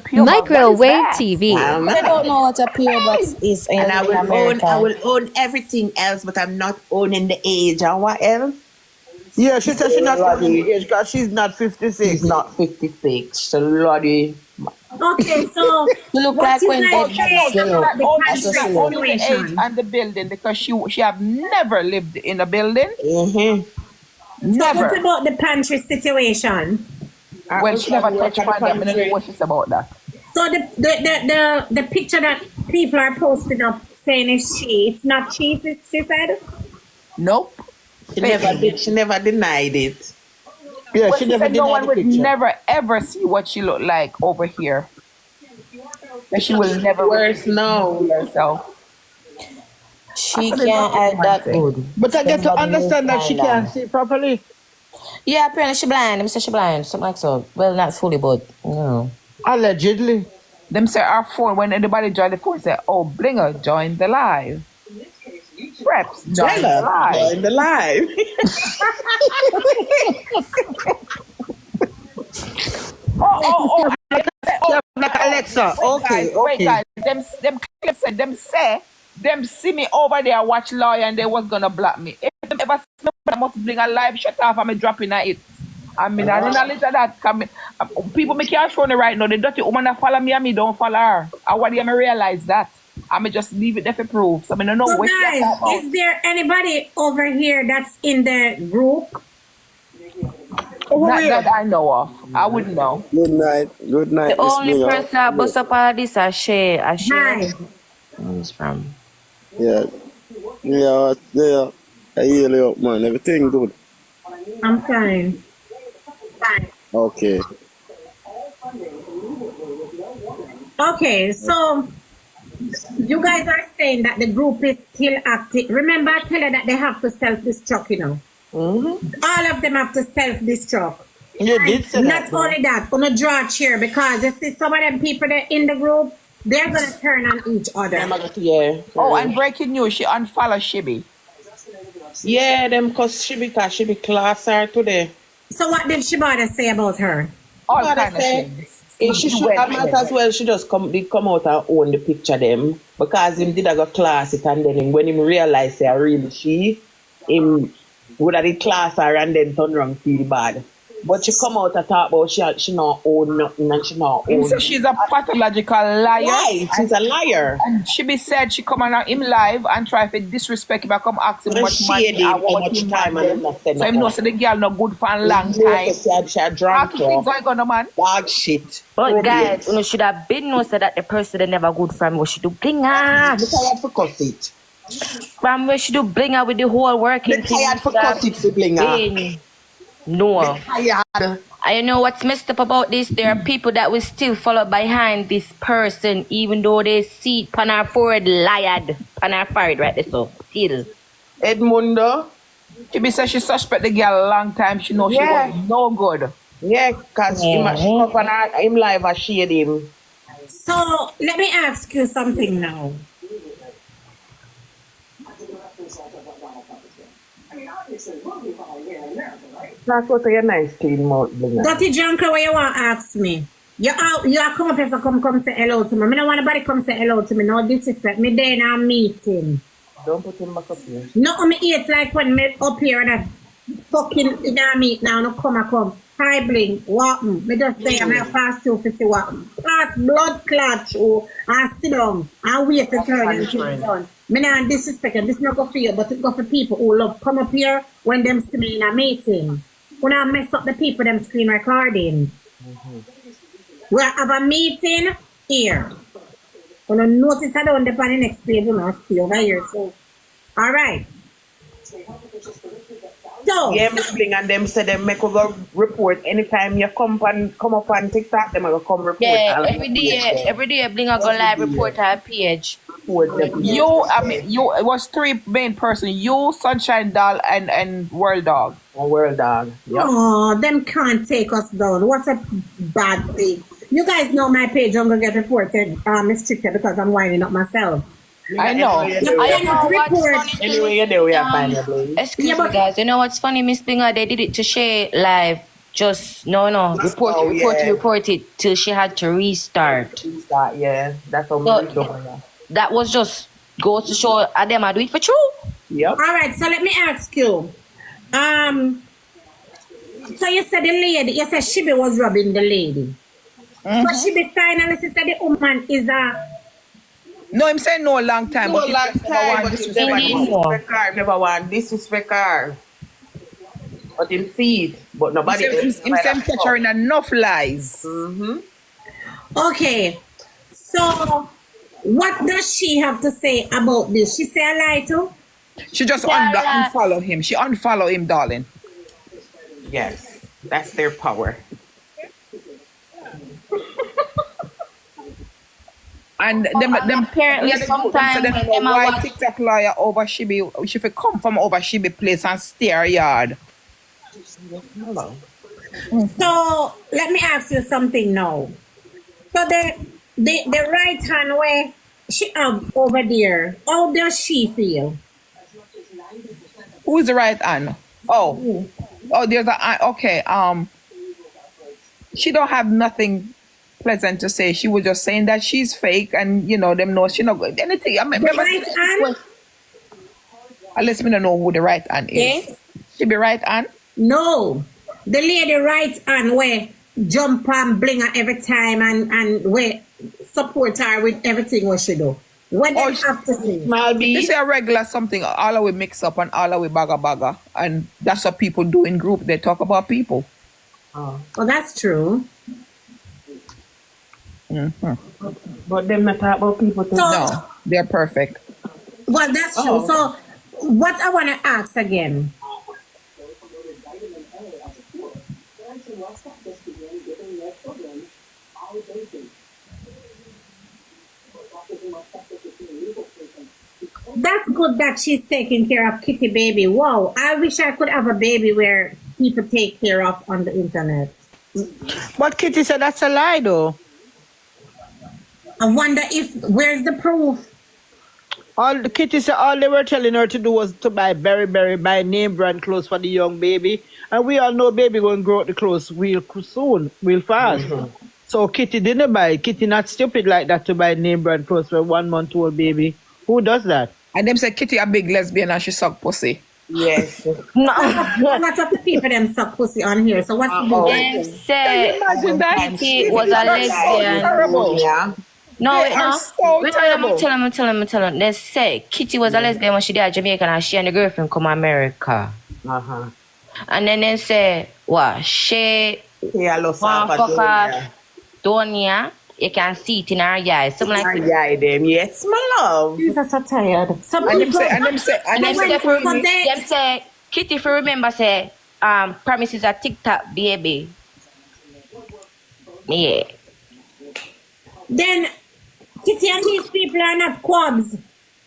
pure box. Microwave TV. I don't know what a pure box is. And I America. will own everything else, but I'm not owning the age. And what else? Yeah, she said she's not owning the age because she's not 56. She's not 56. So Lordy. Okay, so You look what like you when guys say about the pantry Only the age situation? and the building because she have never lived in a building. Mm-hmm. So what Never. about the pantry situation? Well, she never touched on them. I don't know what she's about that. So the picture that people are posting up saying is she, it's not she said? Nope. She never denied it. Yeah, Well, she she never said no denied one the would picture. never ever see what she looked like over here. And she will never Worse no. see herself. she That's what can't they act that say. good. But I get to Somebody understand will that she find can't her. see properly. Yeah, apparently she blind. Let me say she blind. Something like so. Well, not fully, but you know. Allegedly. Them say our phone, when anybody join the phone, say, oh, Blinga, join the live. Preps, join the live. Join the live. Oh, Like Alexa. Okay, wait, okay. guys. Them clips said, them see me over there watch Lawyer and they was gonna block me. If them ever see me, I must bring a live shut off and me dropping at it. I mean, I didn't listen to that. People me can't show me right now. The dirty woman that follow me and me don't follow her. I want them to realize that. I may just leave it there for proof. So I don't know So what guys, is there anybody over here that's in the group? Not that I know of. I wouldn't know. Good night. Good night. The only person that bust up all this is Shay. Hi. Where's from? Yeah. Yeah. Yeah. I hear you up, man. Everything good. I'm fine. Okay. Okay, so you guys are saying that the group is still active. Remember, I tell you that they have to self-destruct, you know. All of them have to self-destruct. You did say Not that. only that, gonna draw a chair because you see some of them people that in the group, they're gonna turn on each other. Yeah. Oh, and breaking news, she unfollowed Shibby. Yeah, them cause she be class her today. So what did Shibata say about her? All What kind I of say, things. she should have might as well. She just come out and own the picture them because him did a go class it and then when him realize say really she him would have did class her and then turn around feel bad. But she come out and talk about she not own nothing and she not Him own. say she's a pathological liar. Right, she's a liar. And she be said she come on him live and try to disrespect him. I come ask him And much money. shady, I how want much him time and nothing. So him know say the girl no good for a long time. She a drunk How things going on, man? dog shit. But guys, you know, should have been know that the person that never good from what she do Blinga. I'm tired for cuss it. From where she do Blinga with the whole working I'm tired for cuss it, sibling. No. Tired. I know what's messed up about this. There are people that will still follow behind this person, even though they see it on her forehead, lied on her forehead right there. So still. Edmundo. She be say she suspect the girl a long time. She know she was no good. Yeah, because she come on him live and shade him. So let me ask you something now. That's what your nice clean mouth, Blinga. Dirty junker, what you want to ask me? You are come up here to come say hello to me. I don't want nobody come say hello to me. No disrespect. Me there in a meeting. Don't put him back up here. No, me it's like when me up here and I fucking in a meet now. No come. Hi Bling, what? Me just say I'm gonna pass through to see what. Pass blood clot through and sit down and wait to turn and things done. Me not disrespect and this not go for you, but it go for people who love come up here when them see me in a meeting. When I mess up the people them screen recording. We have a meeting here. When I notice I don't depend on the next page, you know, stay over here. So, all right. So, Yeah, Miss Bling and them say them make we go report anytime you come up on TikTok, them will come report. Yeah, every day Blinga go live report her page. You, I mean, it was three main person. You, Sunshine Doll, and World Dog. World Dog. Yep. oh, them can't take us down. What a bad thing. You guys know my page, I'm going to get reported restricted because I'm winding up myself. I know. I know what's funny. Anyway, you know we are fine, Bling. Excuse me, guys. You know what's funny, Miss Blinga? They did it to Shay live. just report it till she had to restart. Yeah, that's what So, we do. that was just goes to show them I do it for true. Yep. All right, so let me ask you. So you said the lady, you said Shibi was robbing the lady. But Shibi finally said the woman is a... No, I'm saying no long time. No but long time, but you never Indeed. disrespect her. Never want disrespect her. But him see it, but nobody else. Him saying catch her in enough lies. Okay, so what does she have to say about this? She say a lie too? She just Yeah. unfollow him. She unfollow him, darling. Yes, that's their power. And them apparently sometimes so they don't them know a why watch- TickTok Lawyer over Shibi. She fi come from over Shibi place and stay her yard. Hello. So let me ask you something now. So the right hand where she have over there, how does she feel? Who is the right hand? Oh, there's a okay. She don't have nothing pleasant to say. She was just saying that she's fake, and them know she not good. Anything. I mean, The right hand? Unless me don't know who the right hand is. Yes. She be right hand. No. The lady right hand where jump and Blinga every time and where support her with everything what she do. What do you have to say? Small B. This is a regular something. All of we mix up and all of we bagga, and that's what people do in group. They talk about people. Well, that's true. But them not talk about people too. So- No, they're perfect. Well, that's true. So what I want to ask again. That's good that she's taking care of Kitty baby. Wow, I wish I could have a baby where people take care of on the internet. But Kitty said that's a lie, though. I wonder where's the proof? Kitty said all they were telling her to do was to buy buy name brand clothes for the young baby. And we all know baby going to grow out the clothes real soon, real fast. So Kitty didn't buy. Kitty not stupid like that to buy name brand clothes for a 1 month old baby. Who does that? And them say Kitty a big lesbian and she suck pussy. Yes. A lot of the people them suck pussy on here. So what's the Them say Imagine that. Kitty was a lesbian. Terrible. Yeah. No, They wait, are no. so Wait, terrible. I'm telling. They say Kitty was a lesbian when she did Jamaica and she and the girlfriend come America. And then they say, what? She Yeah, I love one fuck Donia. off Donia. You can see it in her eyes. Something like that. Yeah, them. Yes, my love. Jesus are so tired. Some And them people, say, and them say, and them say, Them say, Kitty, if you remember, say, promises a TikTok baby. Yeah. then Kitty and these people are not quabs.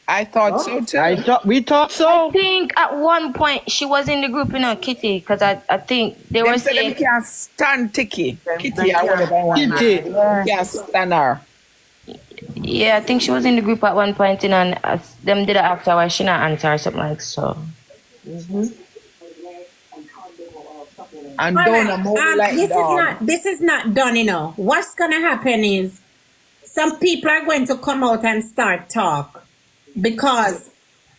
I thought so too. We thought so. I think at one point she was in the group, Kitty, because I think they were Them say them saying, can't stand Kitty. Kitty, them or whatever I want. Kitty. Can't stand her. yeah, I think she was in the group at one point, and them did ask her why she not answer or something like so. And All don't right, move like dog. this is not done, What's gonna happen is some people are going to come out and start talk because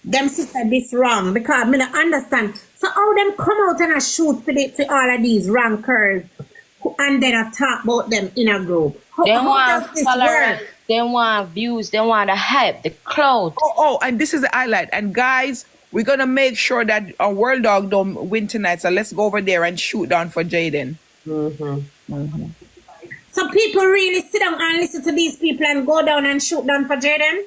them sister this wrong. Because I don't understand. So how them come out and shoot for all of these rankers and then I talk about them in a group. They How want does this tolerance, work? they want views, they want the hype, the clout. Oh, and this is the highlight. And guys, we're gonna make sure that our World Dog don't win tonight. So let's go over there and shoot down for Jaden. So people really sit down and listen to these people and go down and shoot down for Jaden?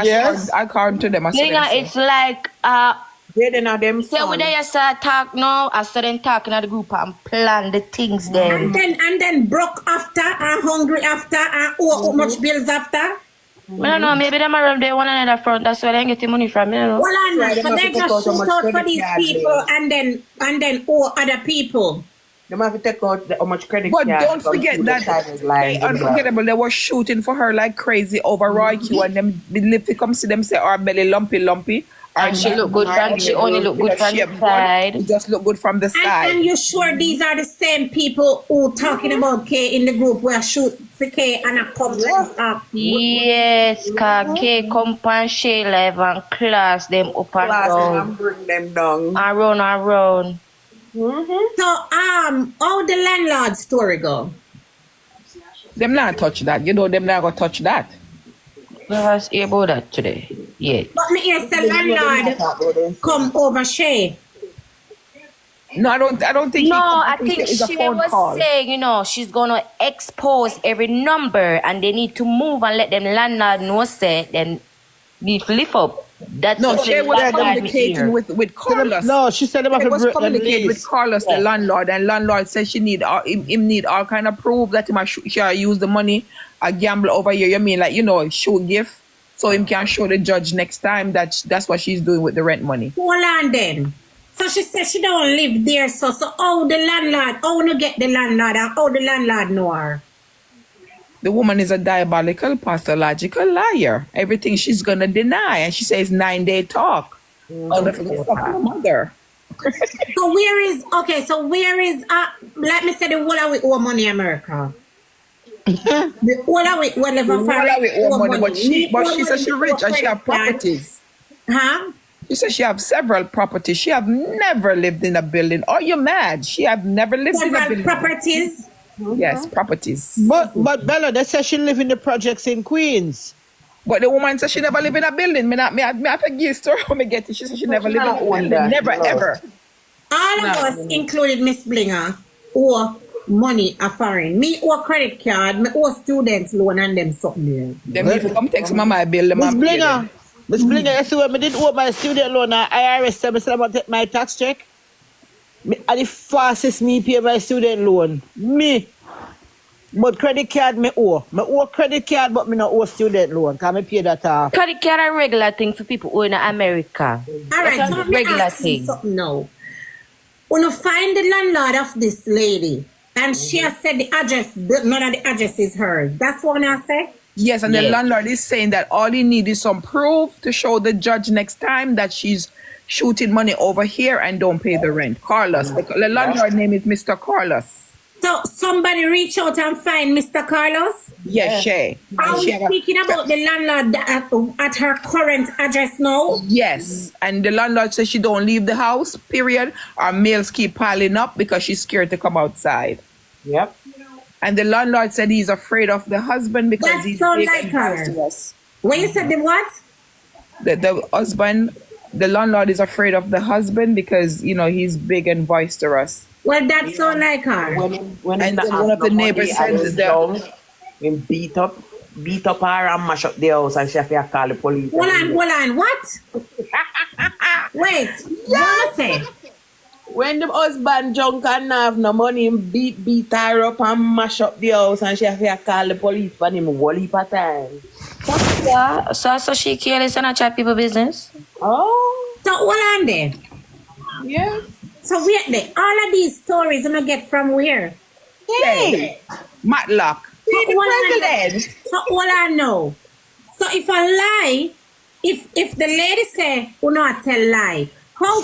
Yes. I called to them. I said, It's like Jaden are them say we son. there start talk now, I saw them talking at the group and plan the things then. And then broke after and hungry after and owe much bills after. I don't know, maybe them around there one another front, that's where they getting money from, Well, and Yeah, so they they must take just out so shoot much out for credit these card people and then owe other people. Them have to take out how much credit. But card don't from forget people that charges they lines as well. unforgettable. They were shooting for her like crazy over Roy Q, and them lift to come see them say our belly lumpy, And she look good from, she only look good from the She side. just look good from the And side. you sure these are the same people who talking about K in the group where shoot for K and a come Yes, cause K come and she live and class them up and Class down. and bring them down. Around. So how the landlord story go? Them not touch that. You know them not gonna touch that. We was hear about that today. Yeah. But me hear the landlord come over Shay. No, I don't think. No, he I completely think is a she phone was call. saying, you know, she's gonna expose every number and they need to move and let them landlord know say them need to lift up. That's No, what she the was landlord communicating hear. with Carlos. No, she said about She to was break them communicating with lease. Carlos, the landlord, and landlord said she need him need all kind of proof that him she use the money a gamble over here. You mean like, you know, show gift so him can show the judge next time that that's what she's doing with the rent money. Hold on then. So she said she don't live there. So how the landlord, how no get the landlord and how the landlord know her? The woman is a diabolical, pathological liar. Everything she's gonna deny, and she says 9-day talk. Oh, the mother. So where is let me say the whole of we owe money America. The whole of it whatever But she says she's rich and she have properties. Huh? She says she have several properties. She have never lived in a building. Oh, you mad? She have never lived in a Several building. properties. Yes, properties. But Bella, they say she live in the projects in Queens. But the woman says she never live in a building. Me have to give story how me get it. She says she never live in a building. Never ever. All of us, included Miss Blinga, owe money a foreign. Me owe credit card, me owe students loan and them something there. Them need to come text me my bill. Miss Blinga, you see when I did owe my student loan, IRS said I said I'm going to take my tax check. And the fastest me pay my student loan. Me. But credit card me owe. Me owe credit card, but me not owe student loan. Can I pay that off? Credit card a regular thing for people who in America. All right, so let me regular ask you thing. something now. When you find the landlord of this lady, and she has said the address, none of the address is hers. That's what I say? Yes, and the landlord is saying that all he needs is some proof to show the judge next time that she's shooting money over here and don't pay the rent. Carlos. The landlord name is Mr. Carlos. So somebody reach out and find Mr. Carlos? Yes, Shay. Are we speaking about the landlord at her current address now? Yes, and the landlord says she don't leave the house, period. Our mails keep piling up because she's scared to come outside. Yep. And the landlord said he's afraid of the husband because That he's sound big like and her. boisterous. When you said the what? The husband, the landlord is afraid of the husband because, you know, he's big and boisterous. Well, that sound like her. When And the then one of the neighbors said that when beat up her and mash up the house and she have to call the police. Hold on, what? Wait, what say? When the husband drunk and have no money, him beat her up and mash up the house and she have to call the police for him whole heap of time. Yeah, so she careless and I chat people business. Oh, So hold on there. yeah. So wait there. All of these stories I'm gonna get from where? hey, Matlock. So all I know. So if I lie, if the lady say will not tell lie, how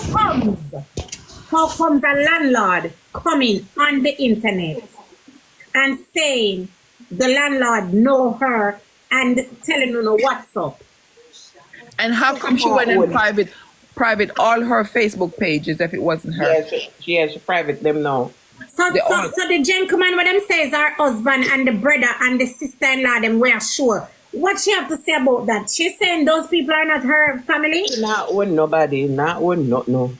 comes a landlord coming on the internet and saying the landlord know her and telling you know what's up? And how come she went in private all her Facebook pages if it wasn't her? Yeah, she private them now. So the gentleman what them say is her husband and the brother and the sister-in-law them were sure. What she have to say about that? She's saying those people are not her family? Not with nobody, not with no.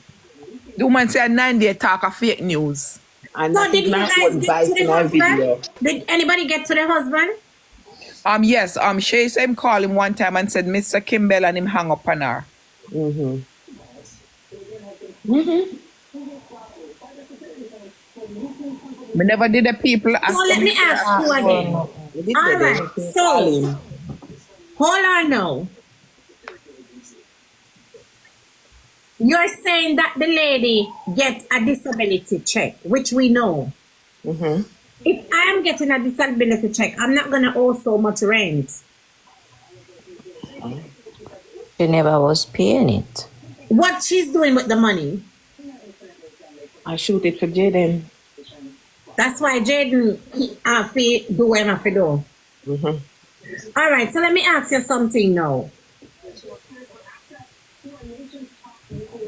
The woman said 9-day talk of fake news. And So that did is you not guys one get to the vice in our video. husband? Did anybody get to the husband? Yes, Shay said him call him one time and said Mr. Kimball and him hang up on her. We never did the people ask. So let me ask you again. All right, so hold on now. You're saying that the lady gets a disability check, which we know. If I'm getting a disability check, I'm not going to owe so much rent. She never was paying it. what she's doing with the money. I shoot it for Jaden. That's why Jaden have to do what he have to do. All right, so let me ask you something now.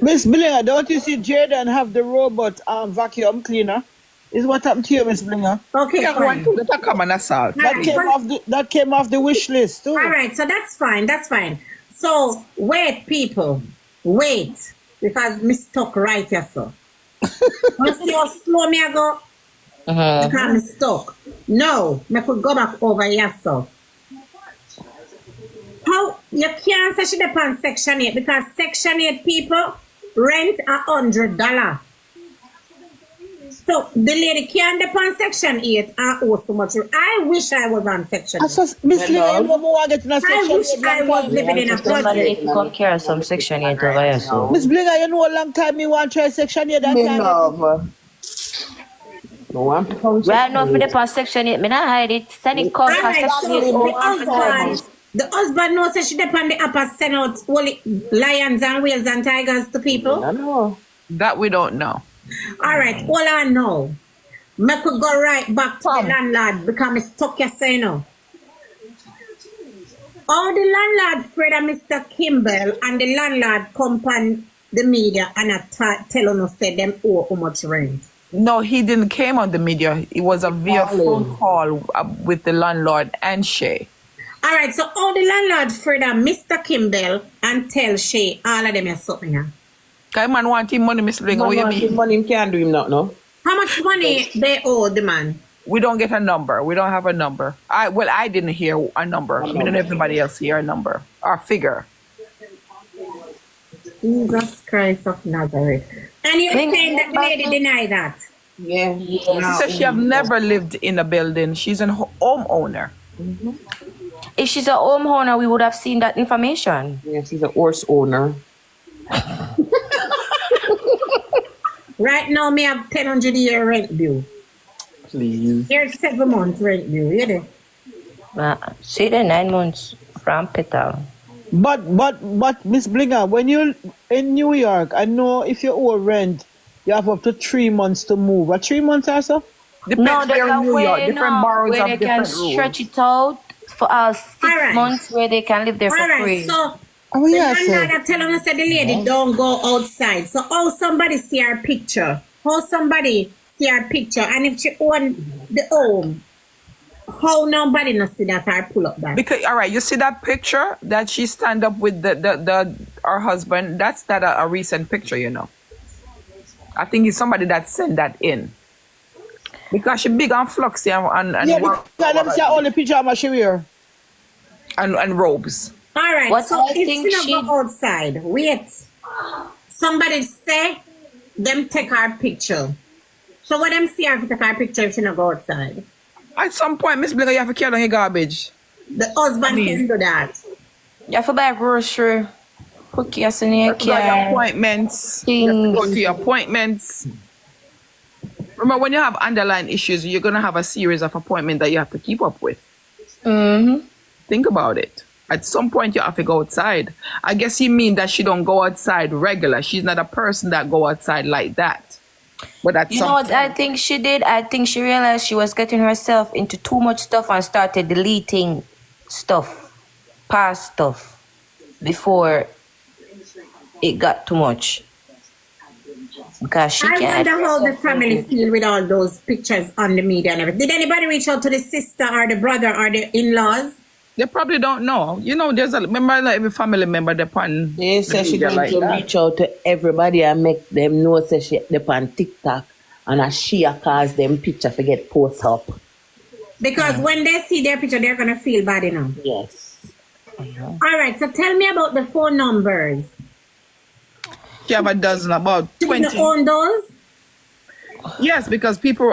Miss Blinga, don't you see Jaden have the robot vacuum cleaner? Is what happened to you, Miss Blinga? Okay, Yeah, fine. one that come and assault. That came off the wish list too. All right, so that's fine. That's fine. So wait, people, wait, because me stuck right here, so. You see how slow me I go? Because I'm stuck. No, me could go back over here, so. How you can't say she depend on Section 8 because Section 8 people rent $100. So the lady can't depend on Section 8 and owe so much. I wish I was on Section 8. Miss Blinga, you want to get in a I Section wish 8 I was living in a Somebody project. if you come care of some Section 8 over here, so. Miss Blinga, you know a long time me want to try Section 8 that Me time. love. No, I'm Right now, for the past Section 8, me not hide it. Send it come All for right, Section so 8. the husband knows that she depend the upper send out only lions and whales and tigers to people. I know. That we don't know. All right, all I know, me could go right back to the landlord because I'm stuck here saying no. All the landlord, Fred and Mr. Kimball, and the landlord come on the media and tell us say them owe how much rent. No, he didn't came on the media. It was a via phone call with the landlord and Shay. All right, so all the landlord, Fred and Mr. Kimball, and tell Shay all of them is something here. Guy man want him money, Miss Blinga. What you mean? Money him can't do him not, no? How much money they owe the man? We don't get a number. We don't have a number. I didn't hear a number. I don't know if anybody else hear a number or figure. Jesus Christ of Nazareth. And you're saying that the lady denied that? Yeah. She said she have never lived in a building. She's a homeowner. If she's a homeowner, we would have seen that information. Yeah, she's a horse owner. Right now, me have 1,000 a year rent bill. Please. Here's 7 months rent bill, you know? See the 9 months from Petal. But Miss Blinga, when you're in New York, I know if you owe rent, you have up to 3 months to move. What 3 months also? No, there's a New York. way Different now boroughs where they have can different rules. stretch it out for 6 Alright. months where they can live there for All right, free. so Oh, the yeah, sir. landlord tell them say the lady don't go outside. So how somebody see her picture? How somebody see her picture? And if she own the home, how nobody not see that or pull up that? Because all right, you see that picture that she stand up with the her husband. That's not a recent picture, you know. I think it's somebody that sent that in because she big on fluxy and Yeah, because let me see all the picture she wear. and robes. All right, What so I if think she she- not go outside, wait. Somebody say them take her picture. So what them see her if take her picture if she not go outside? At some point, Miss Blinga, you have to carry on your garbage. The husband can do that. You have to buy grocery, put gas in your You have to go to your car. appointments. You have to go to your appointments. Remember, when you have underlying issues, you're gonna have a series of appointments that you have to keep up with. Think about it. At some point, you have to go outside. I guess you mean that she don't go outside regular. She's not a person that go outside like that. But at You some know what I think she did? I think she realized she was getting herself into too much stuff and started deleting stuff, past stuff, before it got too much. Because she I can't. wonder how the family feel with all those pictures on the media and everything. Did anybody reach out to the sister or the brother or the in-laws? they probably don't know. You know, there's a remember like every family member depend. They say she going to reach out to everybody and make them know say she on TikTok and she cause them picture to get post up. Because when they see their picture, they're going to feel bad enough. Yes. All right, so tell me about the phone numbers. She have a dozen, about Do you 20. own those? Yes, because people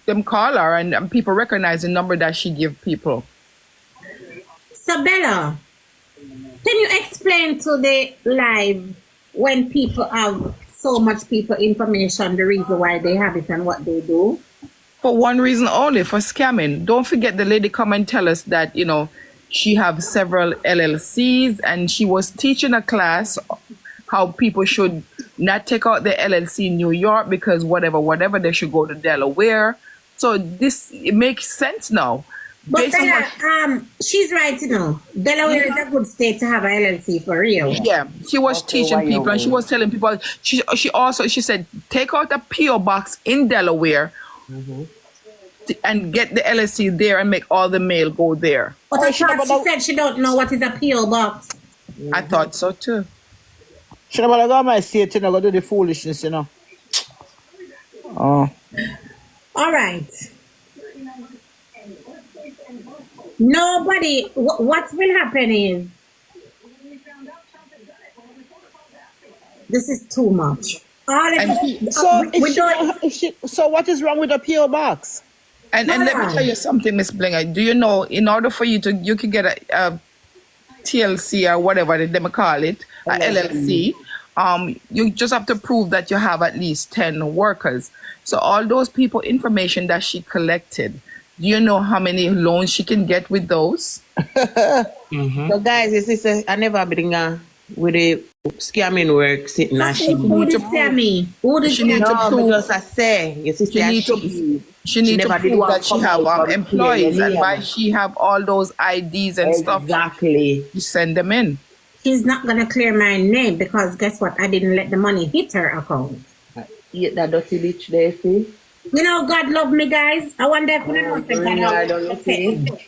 them call her and people recognize the number that she give people. So Bella, can you explain to the live when people have so much people information, the reason why they have it and what they do? For one reason only, for scamming. Don't forget the lady come and tell us that, she have several LLCs and she was teaching a class how people should not take out the LLC in New York because whatever, they should go to Delaware. So it makes sense now. But Based on Bella, what- she's right, you know. Delaware is a good state to have a LLC for real. yeah, she was Okay, teaching why people, and she you- was telling people. She said take out a PO box in Delaware and get the LLC there and make all the mail go there. But Oh, I she thought never she know- said she don't know what is a PO box. I thought so too. Should have got my state, you know, go do the foolishness, you know. Oh. All right. Nobody, what will happen is, this is too much. All of And this, So, we don't, so what is wrong with the PO box? And let me tell you something, Miss Blinga. Do you know, in order for you can get a TLC or whatever they call it, a LLC, you just have to prove that you have at least 10 workers. So all those people information that she collected, do you know how many loans she can get with those? So guys, you see, I never bring her with the scamming work sitting and she. who did say me? Who did She say need me? to No, prove- because I say, you see, She need to never did prove one that she come have out from employees, and PLN. why she have all those IDs and stuff. Exactly. You send them in. She's not going to clear my name because guess what? I didn't let the money hit her account. Eat that dirty bitch there, see? You know, God love me, guys. I wonder if you know say God I love don't me. know.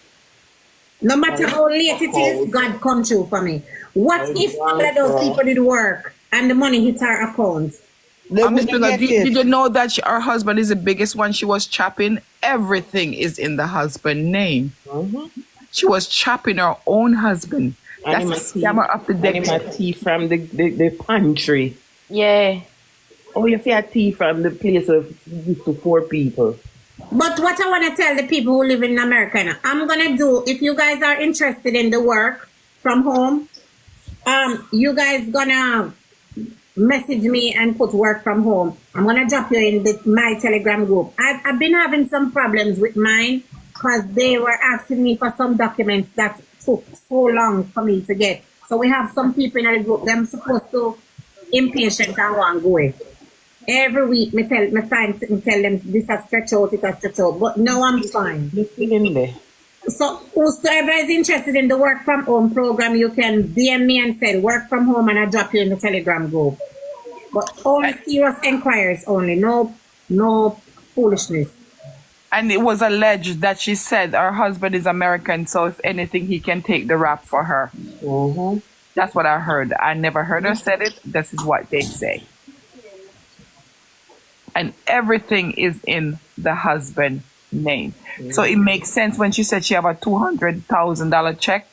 No matter how late it is, God come true for me. What if all of those people did work and the money hit her account? They Miss wouldn't Blinga, get did it. you know that her husband is the biggest one she was chopping? Everything is in the husband name. She was chopping her own husband. That's a scammer up the Getting my deck. tea from the pantry. Yeah. Oh, you feel tea from the place of give to poor people. But what I want to tell the people who live in America now, I'm going to do, if you guys are interested in the work from home, you guys going to message me and put work from home. I'm going to drop you in my Telegram group. I've been having some problems with mine because they were asking me for some documents that took so long for me to get. So we have some people in the group, them supposed to impatient and want to go away. Every week, me tell them this has stretch out, it has stretch out. But now I'm fine. Just in there. So whosoever is interested in the work from home program, you can DM me and say work from home, and I drop you in the Telegram group. But only serious inquiries only, no foolishness. And it was alleged that she said her husband is American, so if anything, he can take the rap for her. That's what I heard. I never heard her said it. This is what they say. And everything is in the husband name. So it makes sense when she said she have a $200,000 check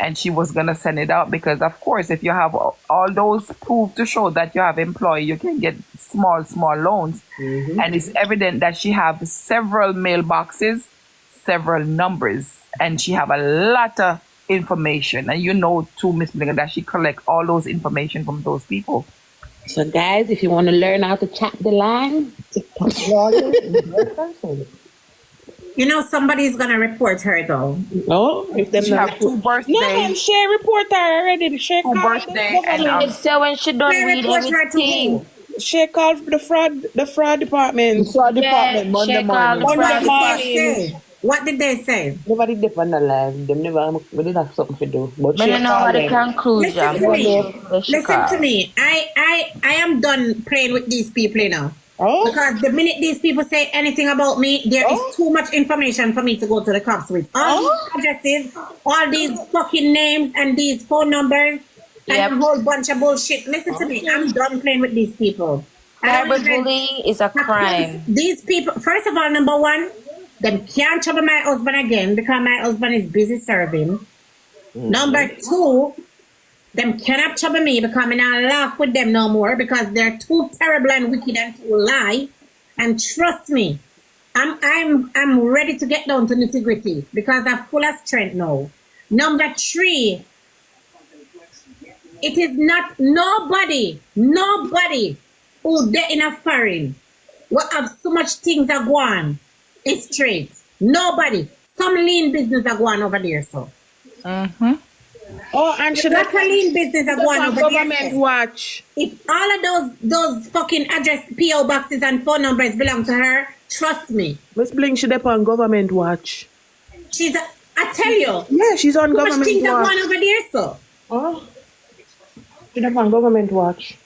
and she was going to send it out, because of course, if you have all those proof to show that you have employee, you can get small loans. And it's evident that she have several mailboxes, several numbers, and she have a lot of information. And you know too, Miss Blinga, that she collect all those information from those people. So guys, if you want to learn how to chat the line, TickTok Lawyer is your person. You know somebody's gonna report her though. Oh, if them She not have 2 birthdays. No, she report her already. She 2 called birthday and So when she don't They read report her to everything. who? She called the fraud department. It's our department, Yeah, Monday check all morning. the What did fraud they say? What did they say? Nobody dip on the live. Them never. We did have something to do. But I she don't know called how the them. conclusion. Listen to me. But she Listen to called. me. I am done playing with these people now. Oh, Because the minute these people say anything about me, there is too much information for me to go to the cops with. All these addresses, all these fucking names and these phone numbers Yep. and a whole bunch of bullshit. Listen to me. I'm done playing with these people. I don't even- Cyberbullying is a crime. These people, first of all, number one, them can't trouble my husband again because my husband is busy serving. Number two, them cannot trouble me because I not laugh with them no more because they're too terrible and wicked and too lie. And trust me, I'm ready to get down to nitty gritty because I'm full of strength now. Number three, it is not nobody who they in a foreign will have so much things are going it's straight. Nobody. Some lean business are going over there, so. Oh, and she That's a lean business of one over government there. watch. If all of those fucking address PO boxes and phone numbers belong to her, trust me, Miss Bling, she dep on government watch. she's. I tell you, Yeah, she's on too much government things are watch. going over there, so. Oh, she dep on government watch.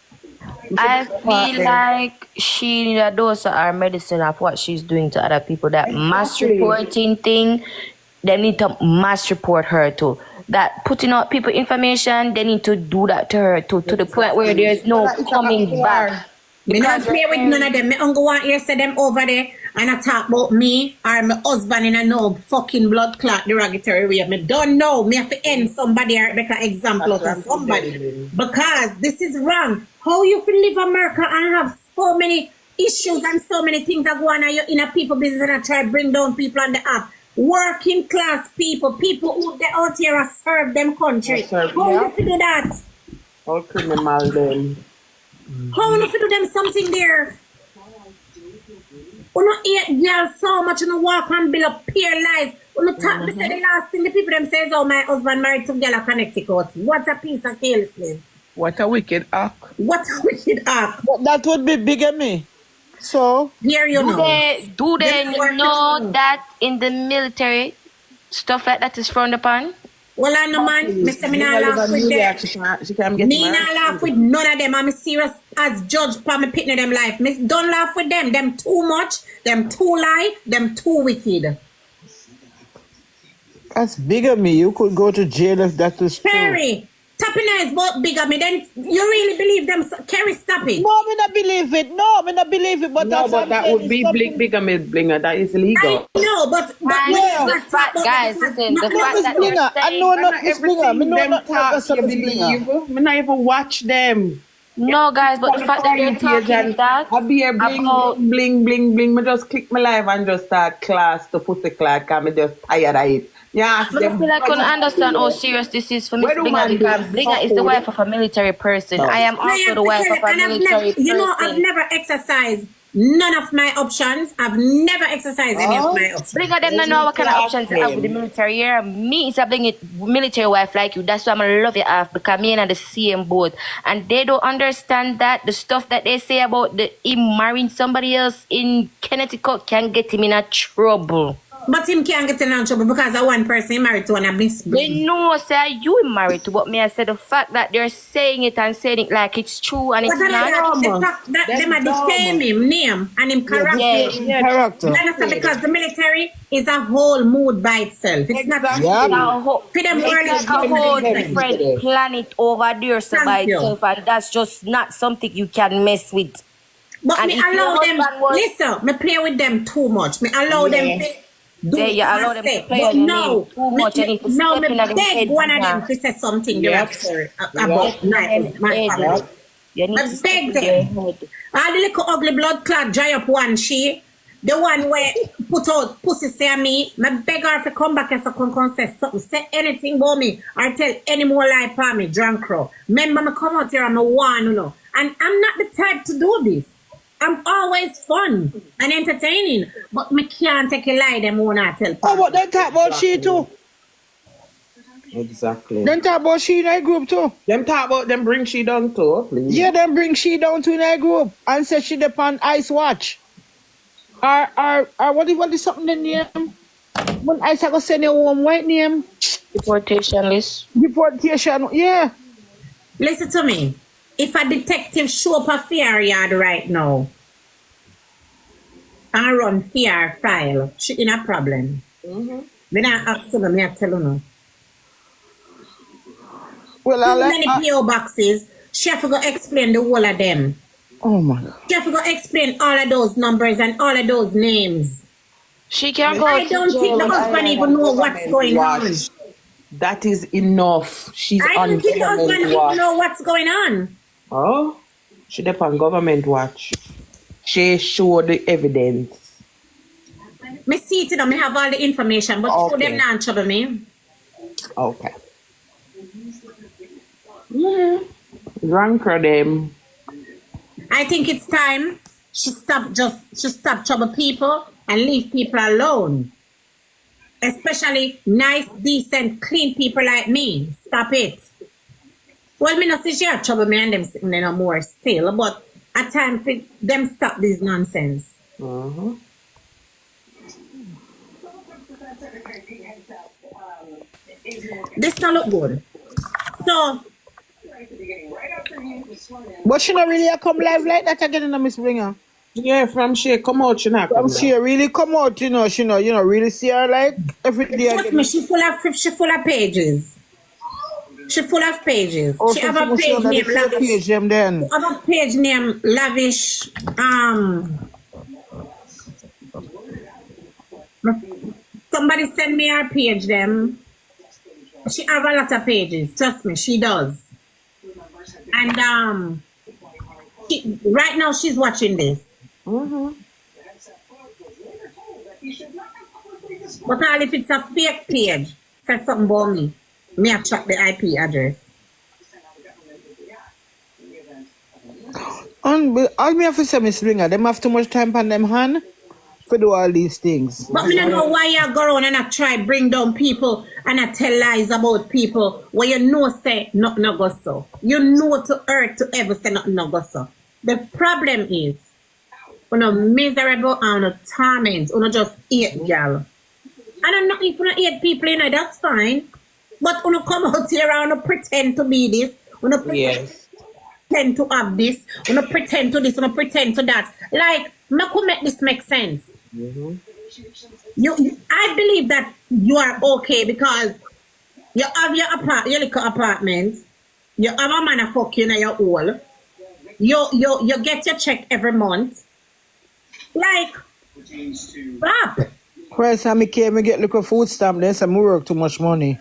I feel like she need a dose of her medicine of what she's doing to other people. That mass Exactly. reporting thing, they need to mass report her too. That putting out people information, they need to do that to her too, to the point where there's no coming back. Me not play with none of them. Me uncle want to say them over there and I talk about me or my husband in a no fucking blood clot derogatory way. Me don't know. Me have to end somebody or make an example of somebody. Because this is wrong. How you feel live America and have so many issues and so many things that go on and you're in a people business and I try to bring down people on the app. Working class people who they out here are serve them country. Serve, How yeah. you feel do that? All criminal them. How you feel do them something there? You know, hate girls so much, you know, walk and build up peer lives. You know, talk, they say the last thing the people them say is, oh, my husband married to girl at Connecticut. What a piece of carelessness. What a wicked act. What a wicked act. But that would be bigamy. So, Here you know. Do they This work know is- that in the military, stuff like that is frowned upon? Well, I know, man. Mr. Me not laugh with them. She can get Me married. not laugh with none of them. I'm serious as judge for me pitting them life. Miss, don't laugh with them. Them too much. Them too lie. Them too wicked. that's bigamy. You could go to jail if that is true. Perry, tapping eyes both bigamy. Then you really believe them? Kerry, stop it. No, me not believe it. No, me not believe it. But No, that's but what that I'm would saying. be It's something- bigamy blinger. That is I illegal. know, but And we the fact, guys, listen, the No, fact Miss that Blinga, they're I saying, know not Miss Blinga. Me know them not talk, Miss you Blinga. believe. Me not even watch them. no, guys, but the fact that they're talking that I be a bling, about bling, bling, bling. Me just click my live and just start class to pussy class. Cause me just tired of it. Yeah, But I feel like I couldn't understand how serious this is for Miss Where do Blinga man because do Blinga is the wife of a military person. I am also the wife of a and I've military never, you know, I've person. never exercised none of my options. I've never exercised any of my options. Blinga them don't know what kind of options they have with the military here. Me is a military wife like you. That's why I'm gonna love you off because me and are the same boat. And they don't understand that the stuff that they say about him marrying somebody else in Connecticut can get him in a trouble. But him can't get in trouble because of one person he married to and I miss. They know, say you married to, but me I said the fact that they're saying it and saying it like it's true and it's But not. the fact that them are defame him name and him character. Yeah. Character. You understand? Because the military is a whole mood by itself. It's not Yeah. for them It's early like a whole different planet over there so by Thank you. itself, and that's just not something you can mess with. But And me if your allow them, husband was- listen, me play with them too much. Me allow them to do Yeah, you what allow I them to say. play But on your no, name too much and if you now step me in at them beg head, one of them nah. to say something Yep. derogatory about my family. You need I to step beg in them. their head. All the little ugly blood clot dry up one she, the one where put out pussy say me, me beg her to come back and say something, say anything about me or tell any more lie about me, drunk crow. Remember me come out here and me want you know. And I'm not the type to do this. I'm always fun and entertaining, but me can't take a lie them won't tell. Oh, but then talk about she too. Exactly. Then talk about she in a group too. Them talk about them bring she down too, please. Yeah, then bring she down to in a group and say she depend ice watch. Or what is something the name? When ice I go send you home, white name? Deportation list. Deportation, yeah. Listen to me. If a detective show up a fair yard right now and run fair file, she in a problem. Me not ask them, me I tell you no. Well, Too many PO boxes, she have to go explain the whole of them. oh my God. She have to go explain all of those numbers and all of those names. She can go I to don't think the jail. husband even know what's going on. That is enough. She's I on don't think the husband government even watch. know what's going on. Oh, she dep on government watch. She show the evidence. Me see it, you know, me have all the information, but Okay. them not trouble me. Okay. Yeah. Drunk them. I think it's time she stop trouble people and leave people alone. Especially nice, decent, clean people like me. Stop it. Well, me not see she have trouble me and them sitting there no more still, but at times them stop this nonsense. This don't look good. So But she not really a come live like that again in Miss Blinga. Yeah, from she come out, she not come She really come out, you know, really see her like every day trust again. me, she full of pages. She full of pages. Oh, She so have a must page know that named the fake Lavish. page them then. She have a page named Lavish. Somebody send me her page them. She have a lot of pages. Trust me, she does. And right now she's watching this. But all if it's a fake page, say something about me. Me have check the IP address. All me have to say, Miss Blinga, them have too much time on them hand for do all these things. But me don't know why you go around and I try bring down people and I tell lies about people where you know say nothing no go so. You know to hurt to ever say nothing no go so. The problem is when you're miserable and you torment, you just hate girl. I don't know if you don't hate people, you know, that's fine. But when you come out here and you pretend to be this, when you pretend to have this, when you pretend to this, when you pretend to that. Like, me could make this make sense. I believe that you are okay because you have your little apartment, you have a man a fuck you in your hole, you get your check every month. Like, stop. First time I came, I get little food stamp, then some work too much money.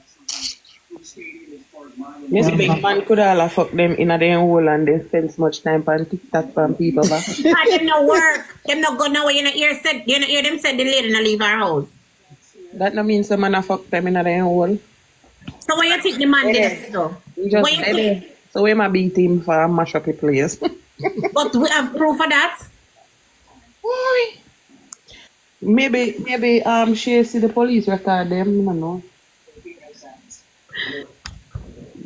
Yes, big man could all have fuck them in a their hole and they spend so much time on TikTok from people back. Them no work. Them no go nowhere. You know hear them said the lady no leave her house. That no means the man a fuck them in their hole. So what you think the man did though? He just said it. So we might beat him for a mash up the place. But we have proof of that. Why? Maybe she see the police record them, I don't know.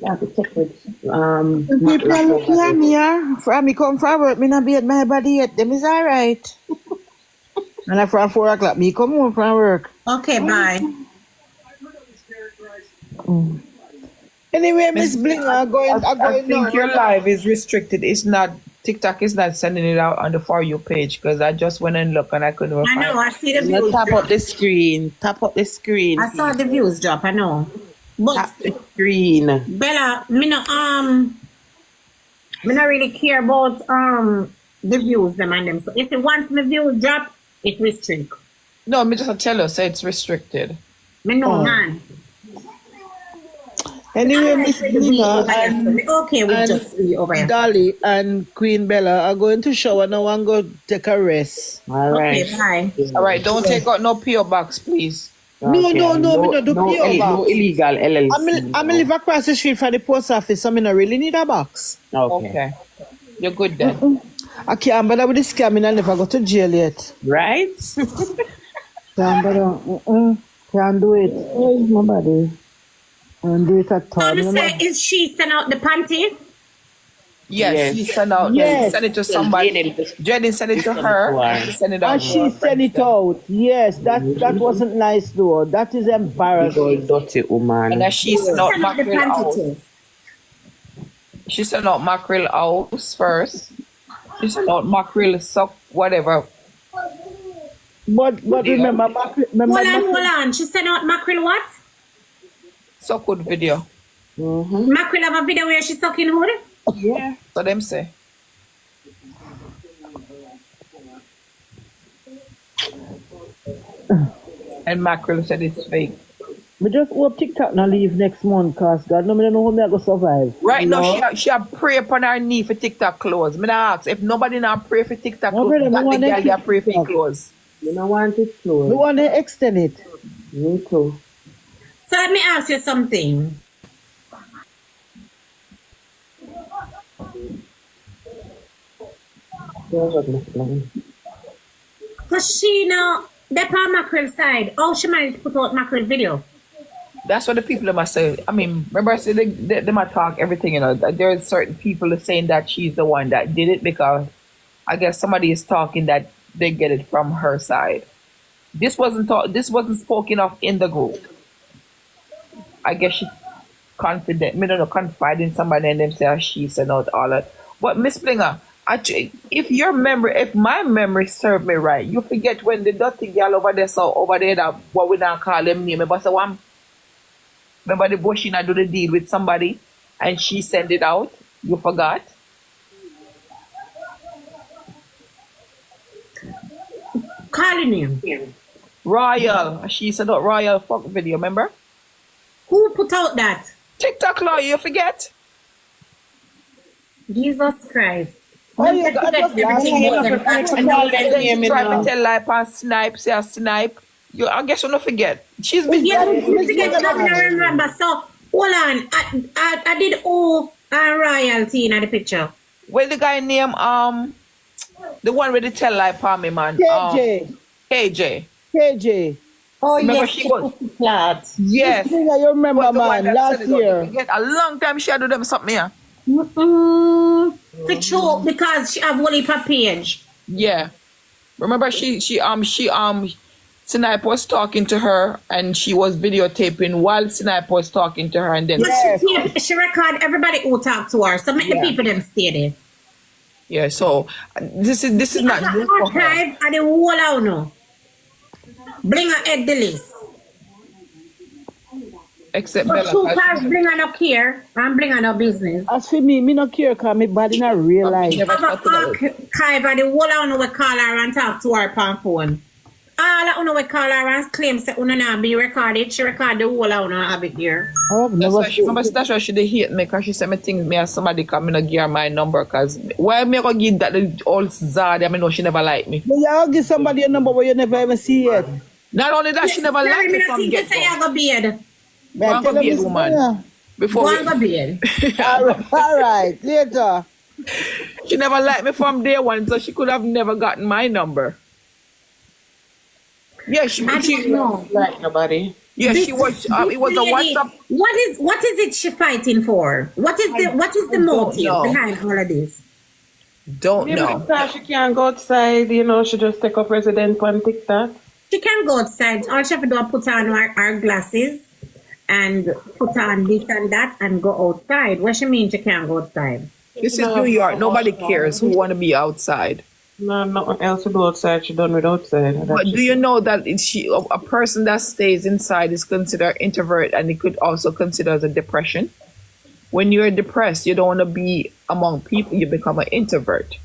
You have to check with People are looking at me, from me come from work, me not be at my body yet, them is alright. And from 4 o'clock, me come home from work. Okay, bye. Anyway, Miss Blinga, I think your live is restricted. It's not, TikTok is not sending it out on the For You page because I just went and looked and I couldn't I find know, it. I see the views. tap up the screen. Tap up the screen. I saw the views drop, I know. But Tap the screen. Bella, me not really care about the views them and them. So if it once my views drop, it restrict. No, me just tell us, say it's restricted. Me know man. Anyway, I Miss like to be over Blinga here, so me okay with and just be over here. Dolly and Queen Bella are going to shower now and go take a rest. All right. Okay, bye. All right, don't take out no PO box, please. No, me not do no PO box. No illegal LLC. I'm live across the street from the post office, so I don't really need a box. Okay. You're good then. I can't bother with the scamming and never go to jail yet. Right? Can't bother. Can't do it. Where is my body? And do it at all. So say, is she send out the panty? Yes, she sent out. Yes. Send it to somebody. Jenny sent it to her. She sent it out. And she sent it out. Yes, that wasn't nice though. That is embarrassing. Dirty woman. And then she sent out Send out the mackerel panty out. too. She sent out mackerel house first. She sent out mackerel suck, whatever. But remember, Hold on. She sent out mackerel what? Suck good video. Mackerel have a video where she's sucking hood? Yeah. So them say. And mackerel said it's fake. we just hope TikTok not leave next month, cause God no me know how me I go survive. Right now, she have pray upon her knee for TikTok clothes. Me not ask if nobody now pray for TikTok No, clothes. brother, That me the want girl them you pray for TikTok. clothes. You don't want it closed. We want to extend it. Me too. So let me ask you something. Here's what I'm saying. Cause she now They're on Mackerel side. How she managed to put out Mackerel video? That's what the people must say. I mean, remember I said they might talk everything, you know. There's certain people saying that she's the one that did it because I guess somebody is talking that they get it from her side. This wasn't spoken of in the group. I guess she confide in somebody and them say she said out all that. But Miss Blinga, actually, if my memory served me right, you forget when the dirty girl over there that what we now call them name. Remember the Boshina do the deal with somebody and she sent it out? You forgot? Calling him. Royal. She sent out Royal fuck video, remember? Who put out that? TickTok Lawyer, you forget? Jesus Christ. Oh, yeah, I just Try to tell lie on snipe, say a snipe. I guess you don't forget. She's been Yeah, I remember. So, hold on. I did owe royalty in the picture. Well, the guy named the one with the tell lie on me, man. KJ. Oh, Remember yes, she was flat. yes. You remember, Was the one man, that last said it out. year. Forget, a long time she had do them something here. For sure, because she have one heap of page. Yeah. Remember she Snipe was talking to her and she was videotaping while Snipe was talking to her and then She record everybody who talk to her. So make the people them stay there. yeah, so this is not new for her. Archive and the whole out now. Blinga head the list. Except But Bella. two cars Blinga no care and Blinga no business. As for me no care because my body not real life. Never Have talked about it. an archive and the whole out now we call her and talk to her on phone. All that we call her and claim say una not be recorded. She record the whole out and have it there. Oh, That's why she did hate me because she said me things me as somebody come in and give her my number because why me go give that the old Zad I know she never liked me. But you give somebody a number but you never even see it. Not only that, she never liked me from get say I go bed. go. Go be a woman. Before Go go bed. All right, later. she never liked me from day one, so she could have never gotten my number. Yeah, she know. Like nobody. yeah, she was it was a lady, WhatsApp. What is it she fighting for? What is the motive know. behind all of this? Don't Maybe know. because she can't go outside, you know, she just take up resident on TikTok. She can go outside. All she have to do is put on her glasses and put on this and that and go outside. What she mean she can't go outside? This is New York. Nobody cares who want to be outside. No, nothing else to do outside. She done with outside. But do you know that a person that stays inside is considered introvert and it could also consider as a depression? When you're depressed, you don't want to be among people. You become an introvert.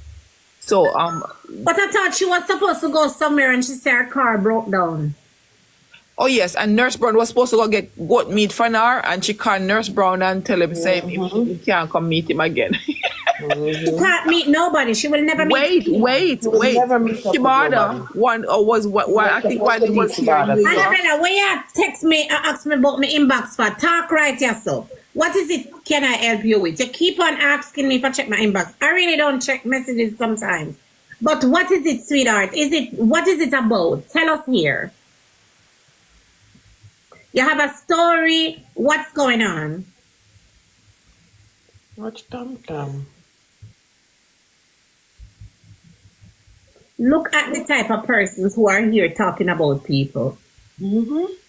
So But I thought she was supposed to go somewhere and she said her car broke down. oh yes, and Nurse Brown was supposed to go get goat meat for her, and she called Nurse Brown and tell him saying he can't come meet him again. She can't meet nobody. She will never meet. Wait. never meet up with Shibata one or was what I think while it was here in New York. Annabella, when you text me and ask me about my inbox for talk right here, so what is it can I help you with? You keep on asking me if I check my inbox. I really don't check messages sometimes. But what is it, sweetheart? What is it about? Tell us here. You have a story. What's going on? Watch Tom. Look at the type of persons who are here talking about people.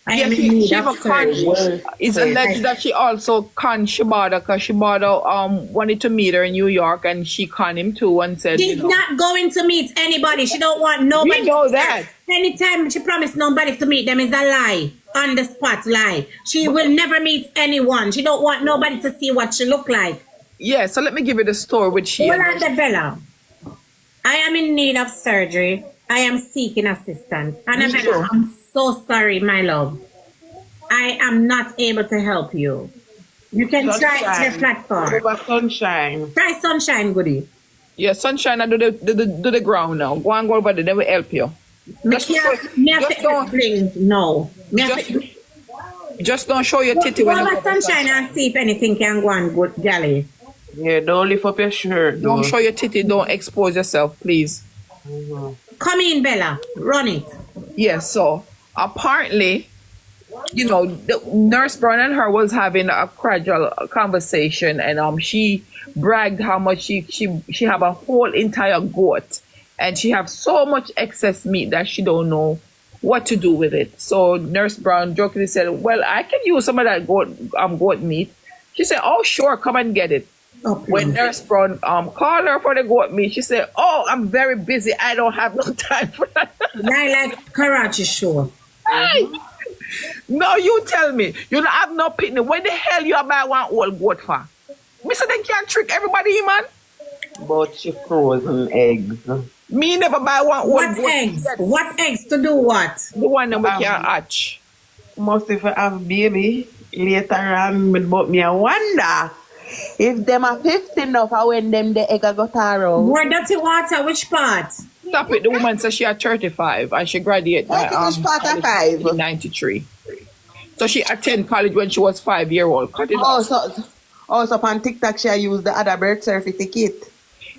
I am in Yeah, need she of was it's alleged that she also conned Shibata because Shibata wanted to meet her in New York and she conned him too and said, She's not going to meet anybody. She don't want nobody. We know that. Anytime she promised nobody to meet them is a lie. On the spot lie. She will never meet anyone. She don't want nobody to see what she look like. Yeah, so let me give you the story which she Bella, I am in need of surgery. I am seeking assistance. Annabella, I'm so sorry, my love. I am not able to help you. You can try your platform. Over Sunshine. Try Sunshine, goodie. Yeah, Sunshine, I do the ground now. Go and go over there, they will help you. Just don't show your titty when you go Sunshine and see if anything can go on good, galley. Yeah, don't lift up your shirt. Don't show your titty, don't expose yourself, please. Come in, Bella. Run it. Yes, so apparently, you know, the Nurse Brown and her was having a cordial conversation, and she bragged how much she have a whole entire goat, and she have so much excess meat that she don't know what to do with it. So Nurse Brown jokingly said, "Well, I can use some of that goat meat." She said, "Oh, sure, come and get it." Oh, When Nurse Brown called her for the goat meat, she said, "Oh, I'm very busy. I don't have no time for that." Like Karachi show. Hey! No, you tell me. You don't have no picnic. When the hell you buy one old goat for? Mister, they can't trick everybody, man. But she frozen eggs. Me never buy one old What goat. eggs? What eggs to do what? The one that we can't hatch. Must if I have baby later on, but me I wonder if them are 50 enough or when them the egg got around. More dirty water, which part? Stop it. The woman says she had 35 and she graduated Which part of 5? in 93. So she attended college when she was 5 years old. Cut it off. Also on TikTok she used the other birth certificate.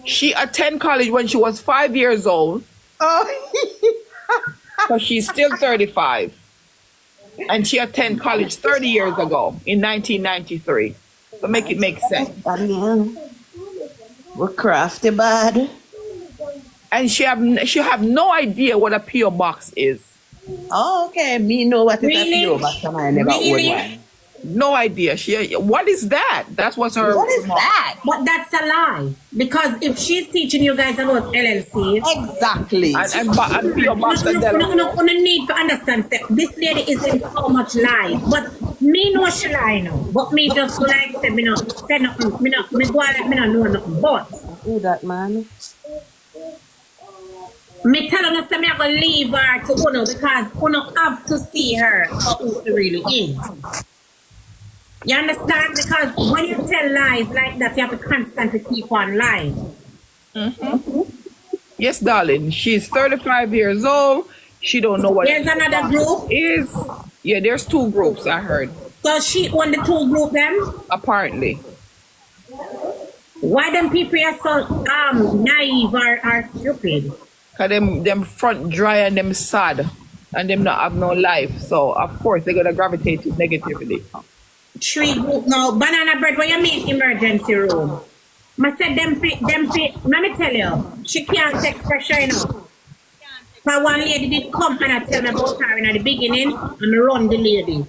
She attended college when she was 5 years old. Oh, So she's still 35. And she attended college 30 years ago in 1993. So make it make sense. we're crafty bad. And she have no idea what a PO box is. Oh, okay. Me know what is Really? a PO, but I never Really? own one. No idea. What is that? That's what's her. What is that? But that's a lie. Because if she's teaching you guys about LLC, Exactly. And PO box and no need to understand that this lady is in so much lies. But me know she lie now. But me just like say me not say nothing. Me go like me not know nothing. But Who that man? me tell her say me I gonna leave her to Uno because Uno have to see her for who she really is. You understand? Because when you tell lies like that, you have to constantly keep on lying. Yes, darling. She's 35 years old. She don't know what There's another group. is. Yeah, there's 2 groups, I heard. So she own the 2 group them. Apparently. Why them people are so naive or stupid? Cause them front dry and them sad. And them not have no life. So of course they're gonna gravitate to negativity. 3 group now. Banana bread, what you mean emergency room? I said them fit, let me tell you, she can't take pressure, you know. But one lady did come and I tell me about her in the beginning and run the lady.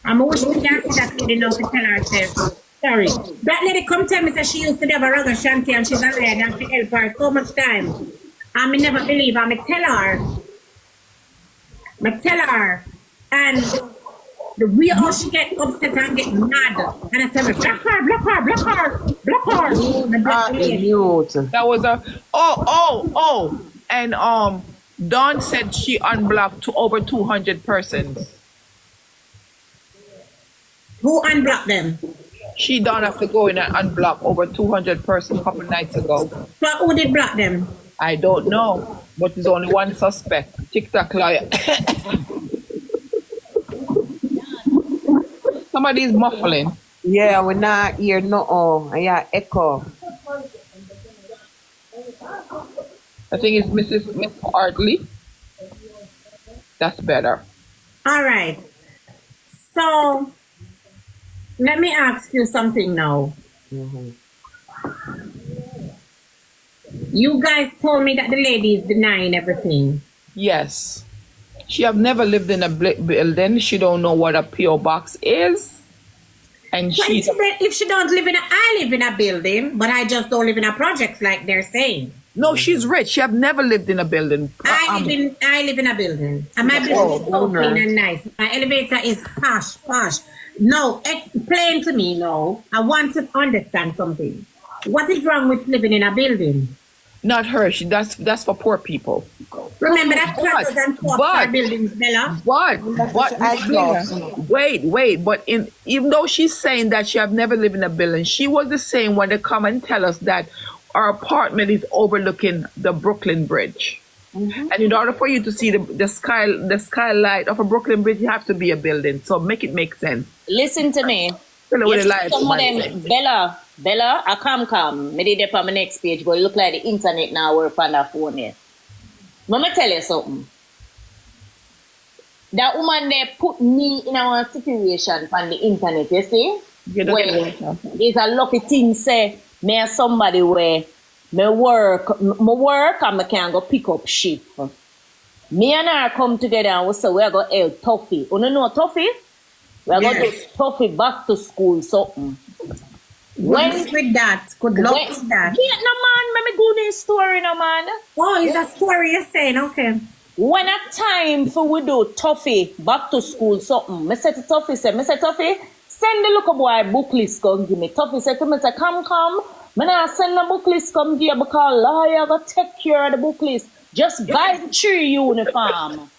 I wish we can see that lady now to tell herself. Sorry. That lady come tell me that she used to have a ragga shanty and she's a lady and she helped her so much time. I never believe her. I tell her. And the way how she get upset and get mad. And I tell her, block her. And block the lady. That was a and Dawn said she unblocked to over 200 persons. Who unblocked them? She don't have to go in and unblock over 200 persons a couple nights ago. But who did block them? I don't know, but there's only one suspect, TickTok Lawyer. Somebody's muffling. Yeah, we not hear no. Yeah, echo. I think it's Miss Hartley. That's better. All right. So, let me ask you something now. You guys told me that the lady is denying everything. Yes. She have never lived in a building. She don't know what a PO box is. And But she if she don't live in I live in a building, but I just don't live in a project like they're saying. no, she's rich. She have never lived in a building. I live in a building. And my building is so clean and nice. My elevator is posh. No, explain to me now. I want to understand something. What is wrong with living in a building? Not her. That's for poor people. Remember that quarters and co-ops are buildings, Bella? But wait. But even though she's saying that she have never lived in a building, she was the same when they come and tell us that our apartment is overlooking the Brooklyn Bridge. And in order for you to see the skylight of a Brooklyn Bridge, you have to be a building. So make it make sense. Listen to me. Tell her what Yes, the light some of man them, says. Bella, I come. Me did it on my next page, but it look like the internet now work on the phone here. Let me tell you something. That woman there put me in a situation on the internet, you see? Where it's a lucky thing say me and somebody where me work and me can go pick up shift. Me and her come together and we say we are going to help Tuffy. You know Tuffy? We are going to do Tuffy back to school something. Good luck with that. Good luck with that. Yeah, no man, let me go this story, no man. Oh, it's a story you're saying, okay. When a time for we do Tuffy back to school something, me say to Tuffy, send the little boy book list come give me. Tuffy said to me, say, come. Me now send the book list come give you because lawyer go take care of the book list. Just buy the 3 uniform.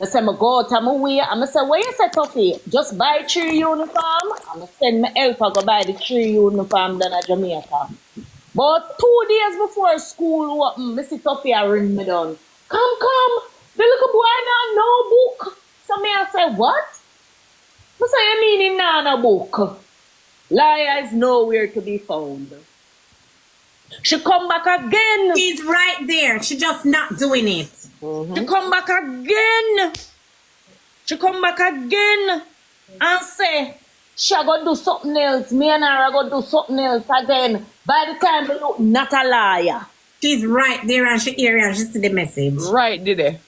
I say, me go out and way. I say, what you say, Tuffy? Just buy 3 uniform. I send my helper go buy the 3 uniform down at Jamaica. But 2 days before school open, I see Tuffy a ring me down. Come. The little boy now no book. So me I say, what? What say you mean in no book? Liar is nowhere to be found. She come back again. She's right there. She just not doing it. She come back again. And say, she go do something else. Me and her go do something else again. By the time we look, not a liar. She's right there and she hear and she see the message. Right, did they?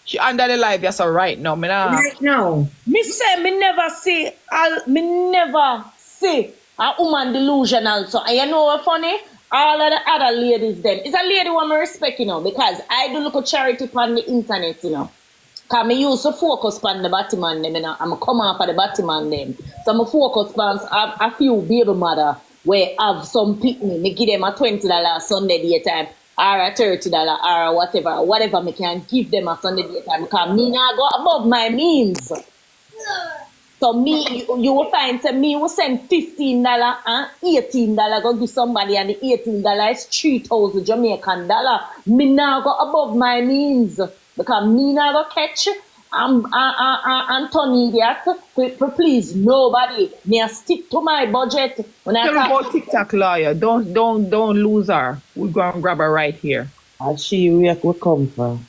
She under the live, yes, all right now. Right now. Me say, me never see a woman delusional. So, and you know what funny? All of the other ladies then. It's a lady who I respect, you know, because I do look at charity on the internet, you know. Because I used to focus on the Batman them, you know. I'm come off of the Batman them. So I focus on a few baby mother where have some picnic. Me give them a $20 Sunday daytime or a $30 or whatever me can give them a Sunday daytime because me now go above my means. So me, you will find say me will send $15 and $18 go give somebody and the $18 is 3,000 Jamaican dollar. Me now go above my means because me now go catch and turn idiot for please nobody. Me I stick to my budget. When I tell me about TickTok Lawyer. Don't lose her. We're gonna grab her right here. And she where we come from.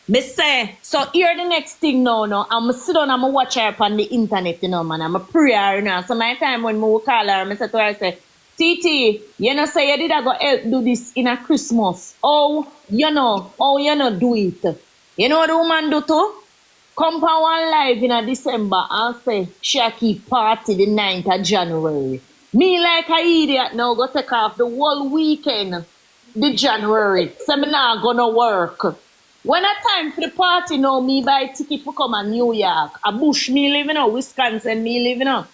Me say, so here the next thing now, I'm sit down and I watch her on the internet, you know, man. I'm a prayer, you know. So my time when I call her, I say to her, I say, Titi, you know, say you did I go help do this in a Christmas. Oh, you know do it. You know what the woman do too? Come on one live in a December and say, she keep party the 9th of January. Me like a idiot now go take off the whole weekend, the January. So me not gonna work. When a time for the party now, me buy ticket for come to New York. A bush me living out, Wisconsin me living out.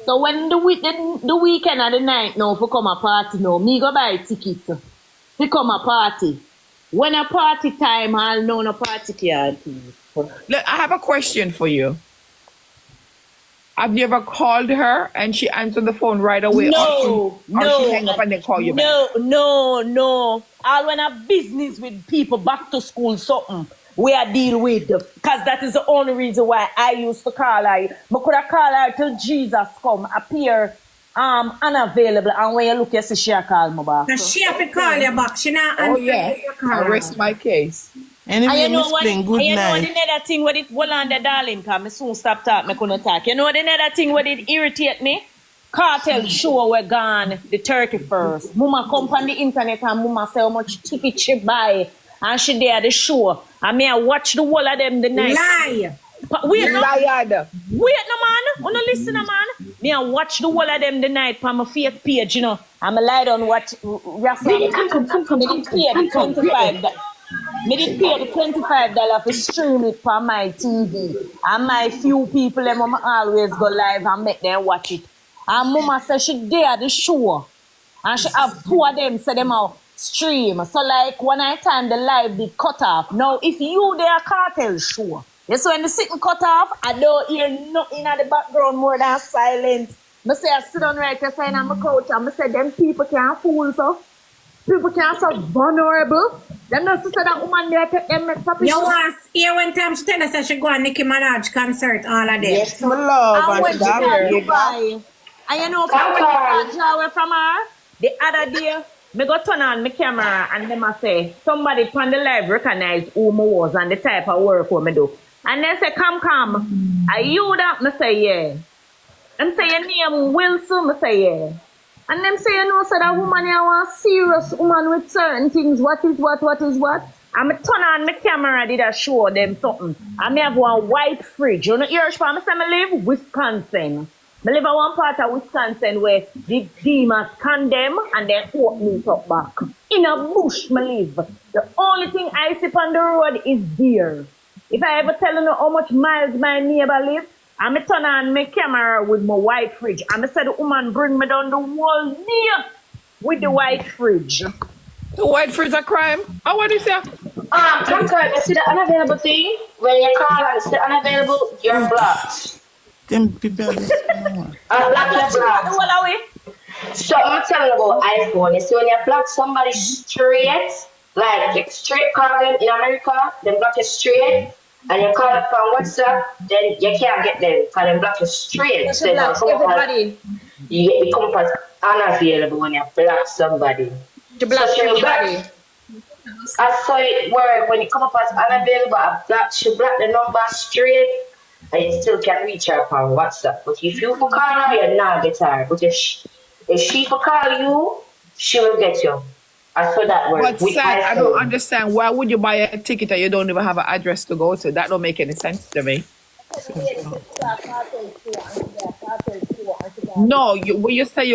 So when the weekend of the night now for come a party now, me go buy ticket for come a party. When a party time, I'll know no party card. Look, I have a question for you. Have you ever called her and she answered the phone right away? No. Or she hang up and then call you back? No. All when I business with people back to school something we I deal with. Because that is the only reason why I used to call her. I could have called her till Jesus come, appear unavailable. And when you look, you see she call me back. So she have to call you back. She not answer your call. I rest my case. Anyway, you know Miss what? Bling, good you night. know the other thing with it, hold on there, darling, because I soon stop talking, I couldn't talk. You know the other thing with it irritate me? Cartel show we're gone the 31st. Mama come on the internet and Mama say how much ticket she buy. And she there at the show. And me I watch the whole of them the night. Lie. Wait, no. Liar. Wait, no, man. Wanna listen, man? Me I watch the whole of them the night on my fake page, you know. I'm a lie on watch. Me did pay the $25. Me did pay the $25 for stream it on my TV. And my few people, them always go live and make them watch it. And Mama said she there at the show. And she have two of them say them out stream. So like when I time the live they cut off. Now if you there cartel show. Yes, when the sitting cut off, I don't hear nothing at the background more than silent. I say I sit on right there saying I'm a coach and I say them people can't fool so. People can't so vulnerable. Them not to say that woman there take them make puppy. You was here one time she tell us that she go on Nicki Minaj concert all of them. Yes, my love. I went to that Dubai. And you know, from when I away from her, the other day, me go turn on my camera and them a say, somebody from the live recognize who me was and the type of work what me do. And they say, come. Are you that? Me say, yeah. Them say, your name Wilson? Me say, yeah. And them say, you know, so that woman here was serious woman with certain things. What is what? And me turn on my camera, did I show them something. And me have one white fridge. You know, here, I say me live Wisconsin. I live in one part of Wisconsin where the demons condemn and then open it up back. In a bush, I live. The only thing I see on the road is deer. If I ever tell you how much miles my neighbor live, I'm turn on my camera with my white fridge. And I said the woman bring me down the wall deer with the white fridge. The white fridge a crime? Oh, what is that? You see the unavailable thing? When you call and say unavailable, you're blocked. Them people are So I'm telling you about iPhone. You see when you block somebody straight, like straight call them in America, they block you straight, and you call them from WhatsApp, then you can't get them because they block you straight. So Everybody. you become as unavailable when you block somebody. To block everybody. I saw it work when you come up as unavailable. She blocked the number straight. And you still can reach her on WhatsApp. But if you for call her, you're not get her. But if she for call you, she will get you. I saw that work. But Sam, I don't understand. Why would you buy a ticket and you don't even have an address to go to? That don't make any sense to me. No, when you say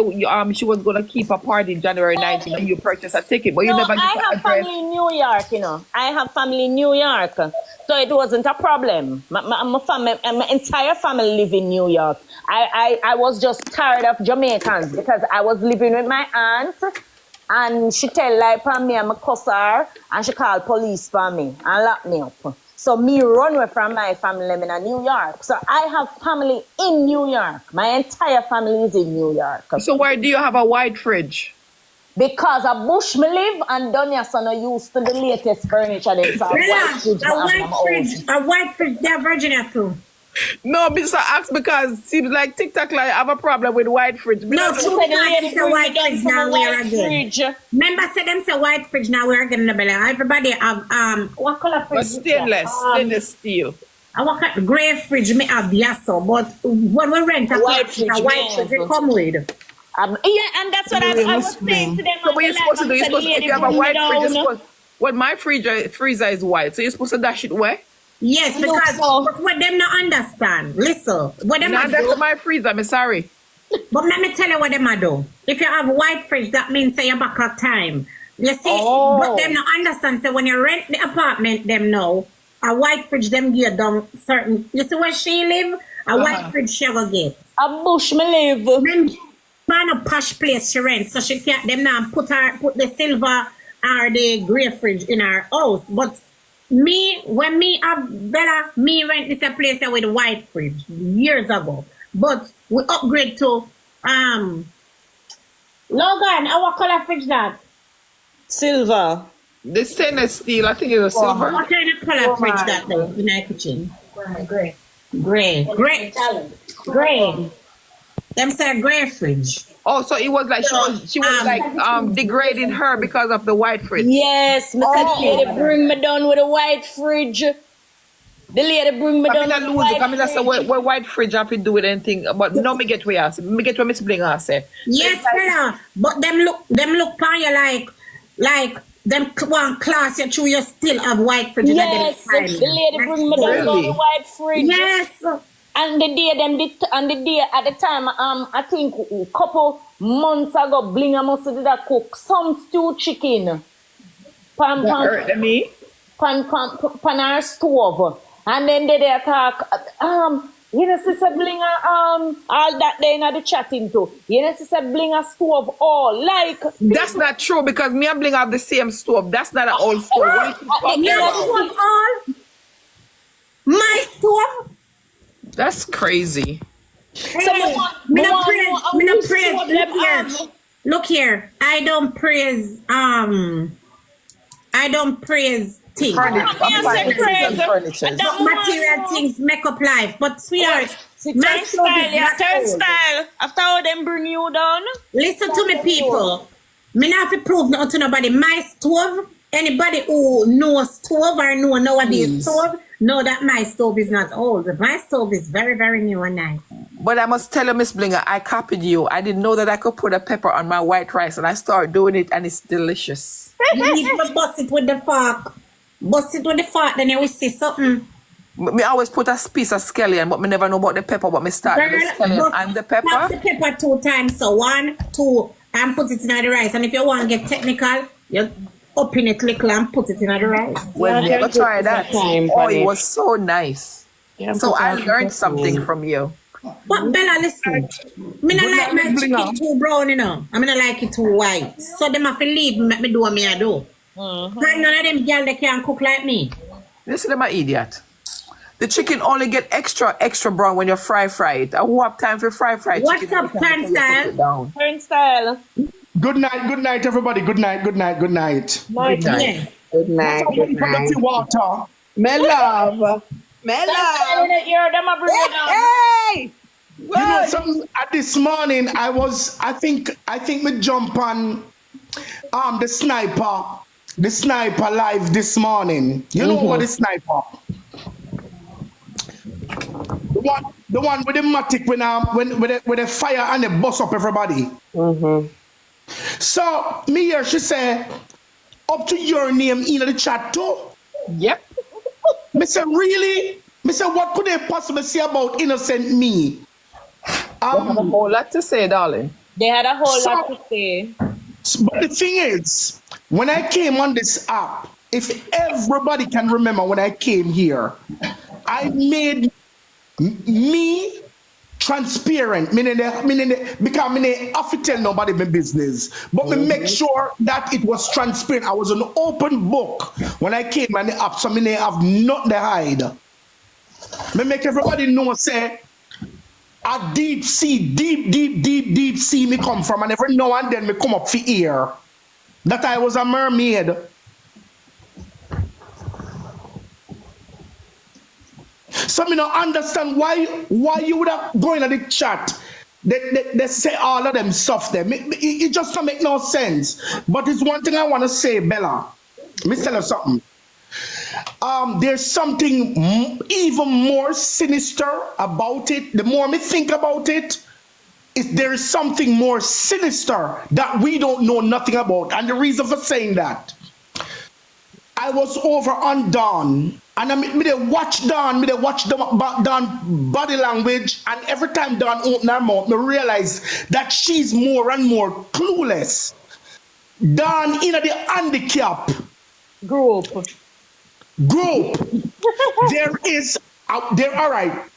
she was gonna keep a party January 19th and you purchased a ticket, but you never get I the have address. family in New York, you know. I have family in New York. So it wasn't a problem. My entire family live in New York. I was just tired of Jamaicans because I was living with my aunt and she tell lie for me and I cuss her and she called police for me and lock me up. So me run away from my family in New York. So I have family in New York. My entire family is in New York. So why do you have a white fridge? Because a bush me live and Donya son are used to the latest furniture. Them, so a white fridge, they're Virginia too. No, Mr. Ask because seems like TickTok Lawyer have a problem with white fridge. No, true, it's a white fridge now we're again. Remember, say them say white fridge now we're again. Everybody have what color fridge? But stainless steel. I want a grey fridge me have yes, so but when we rent a white fridge, it come with. Yeah, and that's what I was saying to them. So what you're supposed to do? You're supposed to, if you have a white fridge, you're supposed. Well, my freezer is white, so you're supposed to dash it where? Yes, because what them not understand. Listen, what them not do. My freezer, I'm sorry. But let me tell you what them do. If you have white fridge, that means say you're back up time. You see, but them not understand. So when you rent the apartment, them know a white fridge them give down certain. You see where she live, a white fridge she will get. A bush me live. Then man a posh place she rent, so she can't them now put the silver or the grey fridge in her house, but. When me have better, me rent this a place with a white fridge years ago. But we upgrade to Logan, our color fridge that? Silver. The stainless steel, I think it's a silver. What kind of color fridge that though in our kitchen? Gray. Them say gray fridge. Oh, so it was like she was like degrading her because of the white fridge. Yes, Mr. Lady bring me down with a white fridge. The lady bring me down with a white fridge. Say what white fridge have to do with anything? But no, me get what you say. Me get what Miss Blinga say. Yes, fella. But them look on you like them one class you through you still have white fridge. Yes, the lady bring me down with a white fridge. Yes. And the day at the time, I think a couple months ago, Blinga must have did a cook some stewed chicken. Pan our stove. And then they talk, you know, Sister Blinga, all that they in the chatting too. You know, Sister Blinga stove, all like. That's not true because me and Blinga have the same stove. That's not an old stove. My stove? That's crazy. Hey, look here. I don't praise things. Material things make up life. But sweetheart, turnstile. After all them bring you down. Listen to me, people. Me not have to prove nothing to nobody. My stove, anybody who knows stove or know nowadays stove, know that my stove is not old. My stove is very, very new and nice. But I must tell you, Miss Blinga, I copied you. I didn't know that I could put a pepper on my white rice, and I started doing it, and it's delicious. You need to bust it with the fork. Bust it with the fork, then you will see something. Me always put a piece of scallion, but me never know about the pepper, but me start with the scallion and the pepper. Tap the pepper 2 times, so 1, 2, and put it in the rice. And if you want to get technical, you open it little and put it in the rice. Well, Yeah, never try that. time Oh, for it it. was so nice. Yeah, So put I on learned the something time. from you. But Bella, listen. Me not like my chicken too brown, you know. I mean, I like it too white. So them have to leave me, make me do what me I do. And none of them girls, they can't cook like me. Listen to my idiot. The chicken only get extra brown when you fry it. I who have time for fry What's chicken. up, Turnstile? Turnstile. Good night, everybody. Good night. Good night. Yes. Good night. Good Somebody night. put the water. My love. My love. In the ear, them a bring it down. Hey! You know, something this morning I think me jump on the sniper live this morning. You know what the sniper? The one with the matic when the fire and the bust up everybody. So me here she say up to your name in the chat too. Yep. Me say really? Me say what could they possibly say about innocent me? I have a whole lot to say, darling. They had a whole lot to say. But the thing is, when I came on this app, if everybody can remember when I came here, I made me transparent, meaning because I have to tell nobody my business, but me make sure that it was transparent. I was an open book when I came on the app, so I have not to hide. Me make everybody know, say, a deep sea me come from, and every now and then me come up for here that I was a mermaid. So me not understand why you would have going at the chat. They say all of them stuff there. It just don't make no sense. But it's one thing I want to say, Bella. Let me tell you something. There's something even more sinister about it. The more me think about it, there is something more sinister that we don't know nothing about. And the reason for saying that, I was over on Dawn, and me they watch Dawn, Dawn body language, and every time Dawn open her mouth, me realize that she's more and more clueless. Dawn in the handicap group.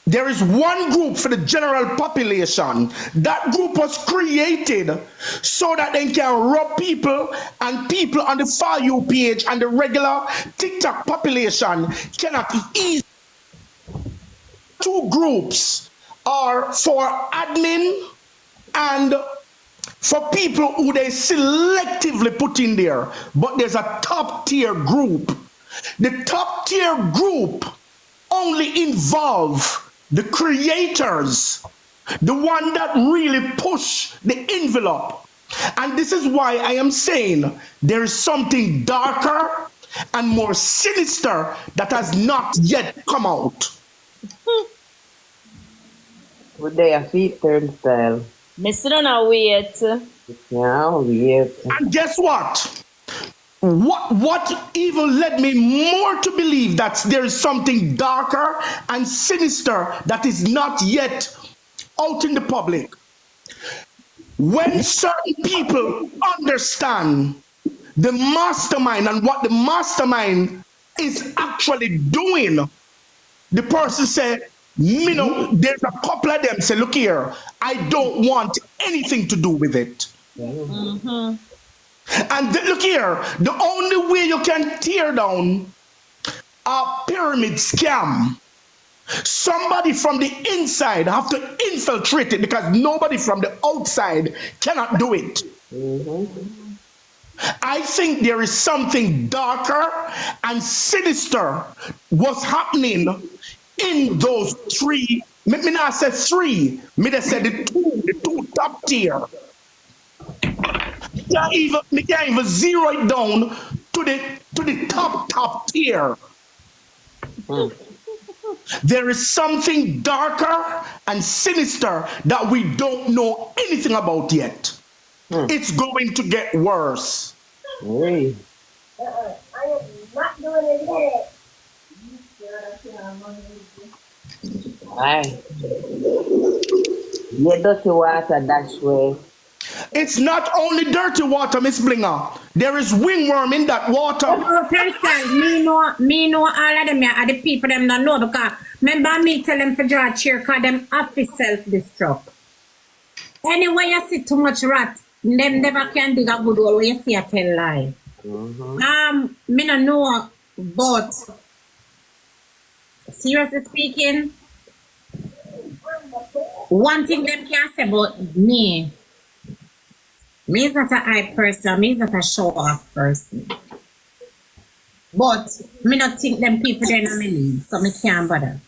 There is one group for the general population. That group was created so that they can rob people, and people on the For You page and the regular TikTok population cannot easily. 2 groups are for admin and for people who they selectively put in there. But there's a top tier group. The top tier group only involve the creators, the one that really push the envelope. And this is why I am saying there is something darker and more sinister that has not yet come out. Would they have feet Turnstile? Mister don't wait. Yeah, wait. And guess what? What even led me more to believe that there is something darker and sinister that is not yet out in the public? When certain people understand the mastermind and what the mastermind is actually doing, the person said, you know, there's a couple of them say, look here, I don't want anything to do with it. And look here, the only way you can tear down a pyramid scam, somebody from the inside have to infiltrate it, because nobody from the outside cannot do it. I think there is something darker and sinister was happening in those 3. Me not say 3, me just say the two top tier. me can't even zero it down to the top tier. There is something darker and sinister that we don't know anything about yet. It's going to get worse. Hey. I am not doing it yet. Aye. Yeah, dirty water, that's way. It's not only dirty water, Miss Blinga. There is wingworm in that water. Oh, me know all of them are the people them don't know because remember me tell them for draw a chair because them have to self-destruct. Anyway, you see too much rat, them never can dig a good hole where you see a tell lie. Me no know, but seriously speaking, one thing them can say about me is not a hype person, me is not a show-off person. But me not think them people there in my league, so me can't bother.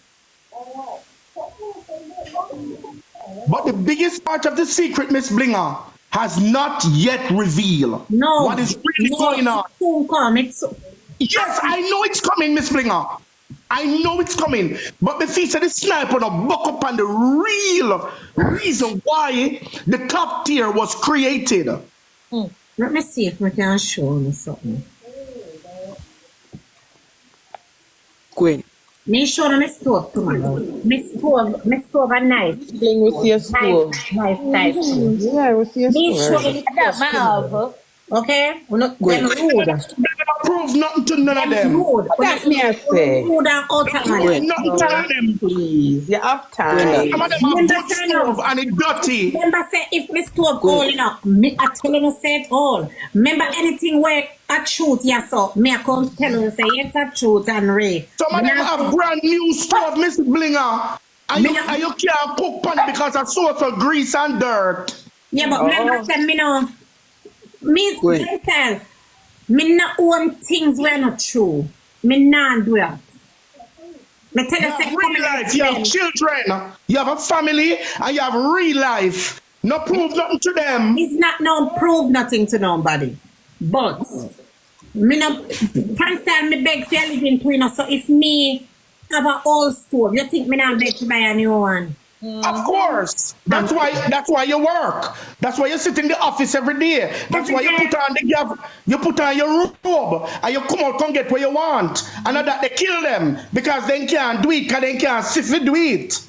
But the biggest part of the secret, Miss Blinga, has not yet revealed No. what is really going on. Soon come. Yes, I know it's coming, Miss Blinga. I know it's coming. But the face of the sniper no buck up on the real reason why the top tier was created. Let me see if we can show you something. Queen. Me show them my stove tomorrow. My stove are nice. Bling with your stove. Nice. Yeah, with your Me show stove. them my stove. Okay? Them rude. They never prove nothing to none of Them them. rude. That's me, I say. Rude and out of line. Nothing to none of them. Please, you have time. Some of them are good stove and it's dirty. Remember say if my stove all enough, me I tell you say it all. Remember anything where a truth, yes, so me I come tell you say yes a truth and Ray. Some of them have brand new stove, Miss Blinga. And you can't cook pan because of source of grease and dirt. Yeah, but remember say me no me tell me not own things were not true. Me not do that. Me tell you say Real life, you have children, you have a family, and you have real life. No prove nothing to them. it's not no prove nothing to nobody. But me no can't tell me beg for living twin. So if me have an old stove, you think me not beg to buy a new one? Of course. That's why you work. That's why you sit in the office every day. That's why you put on you put on your robe and you come out and get what you want. And not that they kill them because they can't do it because they can't safely do it.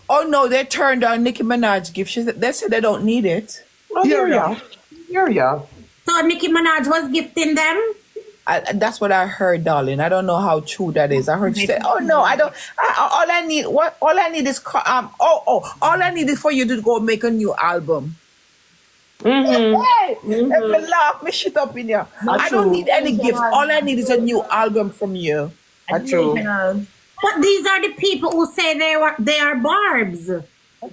Oh no, they turned down Nicki Minaj gift. They said they don't need it. Here you are. So Nicki Minaj was gifting them? That's what I heard, darling. I don't know how true that is. I heard you say, "Oh no, I don't. All I need is all I need is for you to go make a new album." Hey, every laugh me shit up in here. I don't need any gift. All I need is a new album from you. That's true. But these are the people who say they are barbs.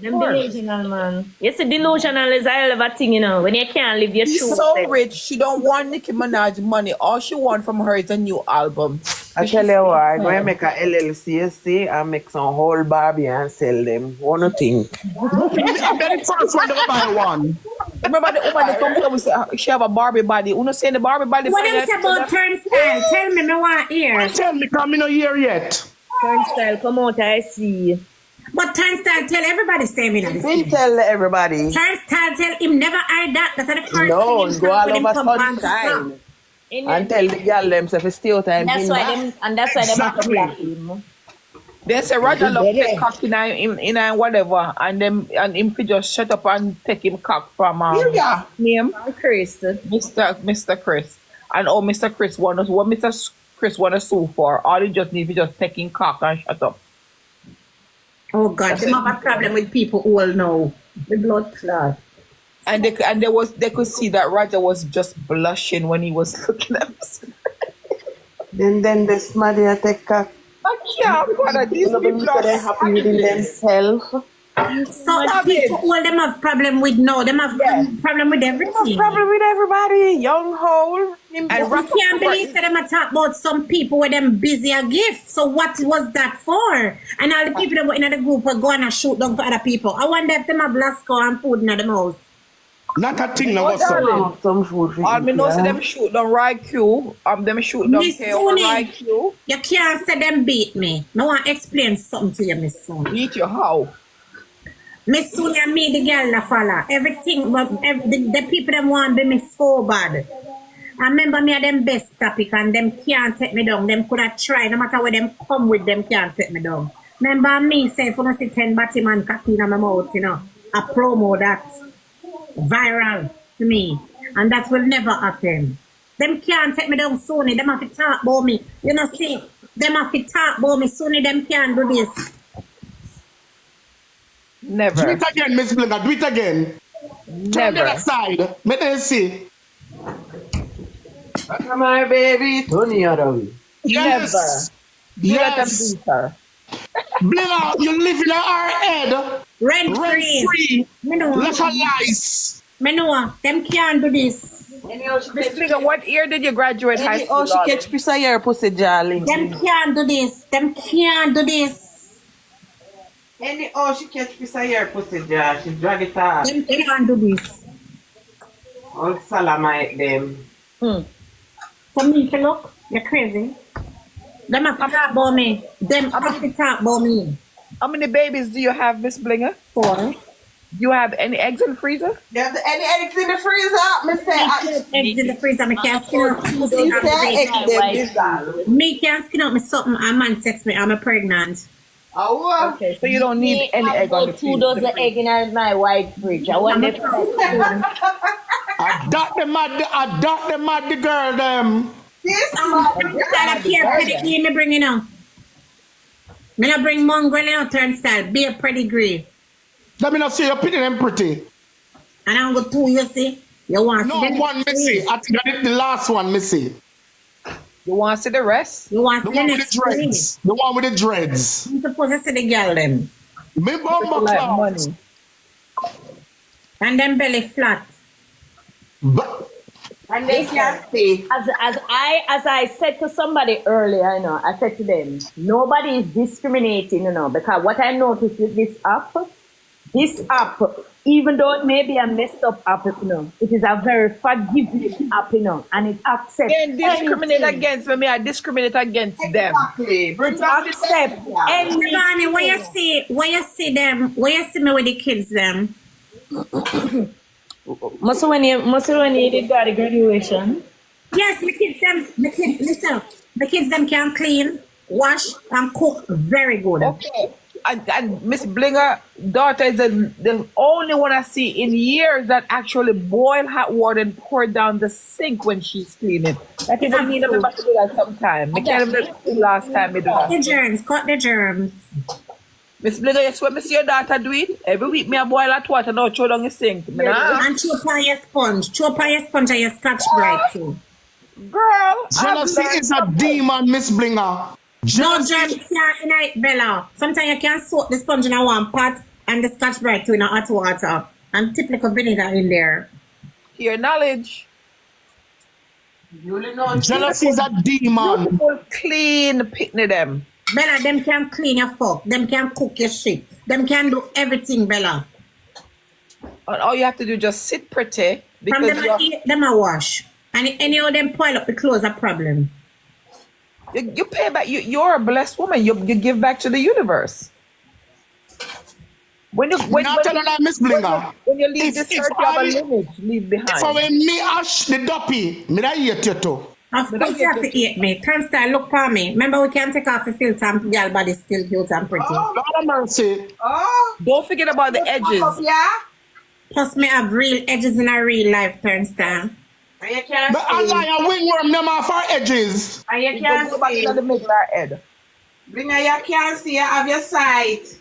Them delusional, man. Yes, delusional is a hell of a thing, you know. When you can't live your She's truth. so rich. She don't want Nicki Minaj money. All she want from her is a new album. I tell you what, I'm going to make a LLC and make some whole Barbie and sell them. One thing. I'm the first one to buy one. Remember the woman that come here and say she have a Barbie body. Uno saying the Barbie body. What them say about turnstile? Tell me want ear. Tell me, come in a year yet. Turnstile, come out, I see. But turnstile tell everybody say me that. We tell everybody. Turnstile tell him never heard that. That's the first No, thing go all when him over come back to sunshine. stop. And tell the girl them say stay out and That's why them have to block him. They say Roger love take cock in whatever, and him fi just shut up and take him cock from name Chris. Mr. Chris, and Mr. Chris what Mr. Chris wanna sue for. All he just need to just take him cock and shut up. Oh God, they have a problem with people who all know the blood clot. And they could see that Roger was just blushing when he was looking at us. Then the smarty take a I can't bother these people are they're happy within themselves. So people all them have problem with them have problem with everything. Problem with everybody, young hole. And I can't believe that them talk about some people with them busy a gift. So what was that for? And all the people that were in the group were going to shoot down for other people. I wonder if them have Lasco and food in the house. Not a thing no Oh, go so. darling. Some food for All me know say yeah. them shoot down RayQ. Them shoot down Miss KO Suni, RayQ. you can't say them beat me. I want to explain something to you, Miss Suni. Beat you how? Miss Suni and me, the girl that follow. Everything, the people them want be me so bad. I remember me at them best topic and them can't take me down. Them could have tried, no matter where them come with, them can't take me down. Remember me say, if you see 10 Batman cocky in my mouth, you know, I promo that viral to me. And that will never happen. Them can't take me down soon. Them have to talk about me. You know, see, them have to talk about me soon. Them can't do this. Do Never. it again, Miss Blinga. Do it again. Turn the Never. other side. Let them see. Come on, baby. Turn the other way. Yes. You let them Yes. beat her. Blinga, you live in our head. Rent Rent free. free. Me know. Legalize. Me know. Them can't do this. Miss Blinga, what year did you graduate high school? Oh, she darling? catch piece of your pussy, darling. Them can't do this. Them can't do this. She catch piece of your pussy, jar. She drag it out. Them can't do this. All salamite them. For me, if you look, you're crazy. Them have to talk about me. Them have to talk about me. How many babies do you have, Miss Blinga? 4. Do you have any eggs in the freezer? You have any eggs in the freezer? Me say, Eggs in the freezer, me can't skin out. you say eggs them this all. Me can't skin out me something. A man text me, I'm pregnant. Oh, Okay, so you don't need any egg on the Two freezer. dozen egg in my white fridge. I want them. Adopt them at the girl them. this I care pedigree me bring you know. Me not bring mongrel in turnstile. Be a pedigree. Let me not see you pitting them pretty. And I'm go 2, you see. You want No, to see the one next Missy. three. I think I did the last one, Missy. You want to see the rest? You want The to see the one with next the 3. dreads. The one with the dreads. I'm supposed to see the girl them. Me bumper Like clout. money. And them belly flat. But and they can't stay. As I said to somebody earlier, you know, I said to them, nobody is discriminating, you know, because what I noticed with this app, even though it may be a messed up app, you know, it is a very forgiving app, you know, and it accepts They discriminate anything. against me. I discriminate against them. Exactly. Bring back the Accept anything. Giovanni, where you see them, where you see me with the kids them? Must when you did got a graduation. Yes, listen, the kids them can clean, wash, and cook very good. Okay. And Miss Blinga daughter is the only one I see in years that actually boil hot water and pour down the sink when she's cleaning. I think I need to remember to do that sometime. I can't remember the last time I do Cut the that. germs, cut the germs. Miss Blinga, you swear me see your daughter do it? Every week me a boil hot water now throw down the sink. Me nah. And chop on your sponge. Chop on your sponge and your scotch bright too. Girl, jealousy I've learned is a something. demon, Miss Blinga. No Jealousy. germs can't unite, Bella. Sometimes you can soak the sponge in a warm pot and the scotch bright too in a hot water. And tip like a vinegar in there. Hear knowledge. Jealousy is a demon. Beautiful, clean picnic them. Bella, them can clean your fuck. Them can cook your shit. Them can do everything, Bella. And all you have to do is just sit pretty From because them a eat, them a wash. And if any of them pile up the clothes, a problem. you pay back. You're a blessed woman. You give back to the universe. When you Not telling her, Miss Blinga. when you leave If- this if earth, you have a I- lineage leave If I behind. when me ash the duppy, me not eat you too. Of course you have to eat me. Turnstile, look for me. Remember we can take off the filter and girl body still cute and pretty. God have mercy. Oh, Don't forget about the edges. yeah. Plus me have real edges in a real life, Turnstile. And you can't But I stay. lie a wingworm them off our edges. And you Don't can't go back stay. to the middle of our head. Bring her, you can't see, you have your sight.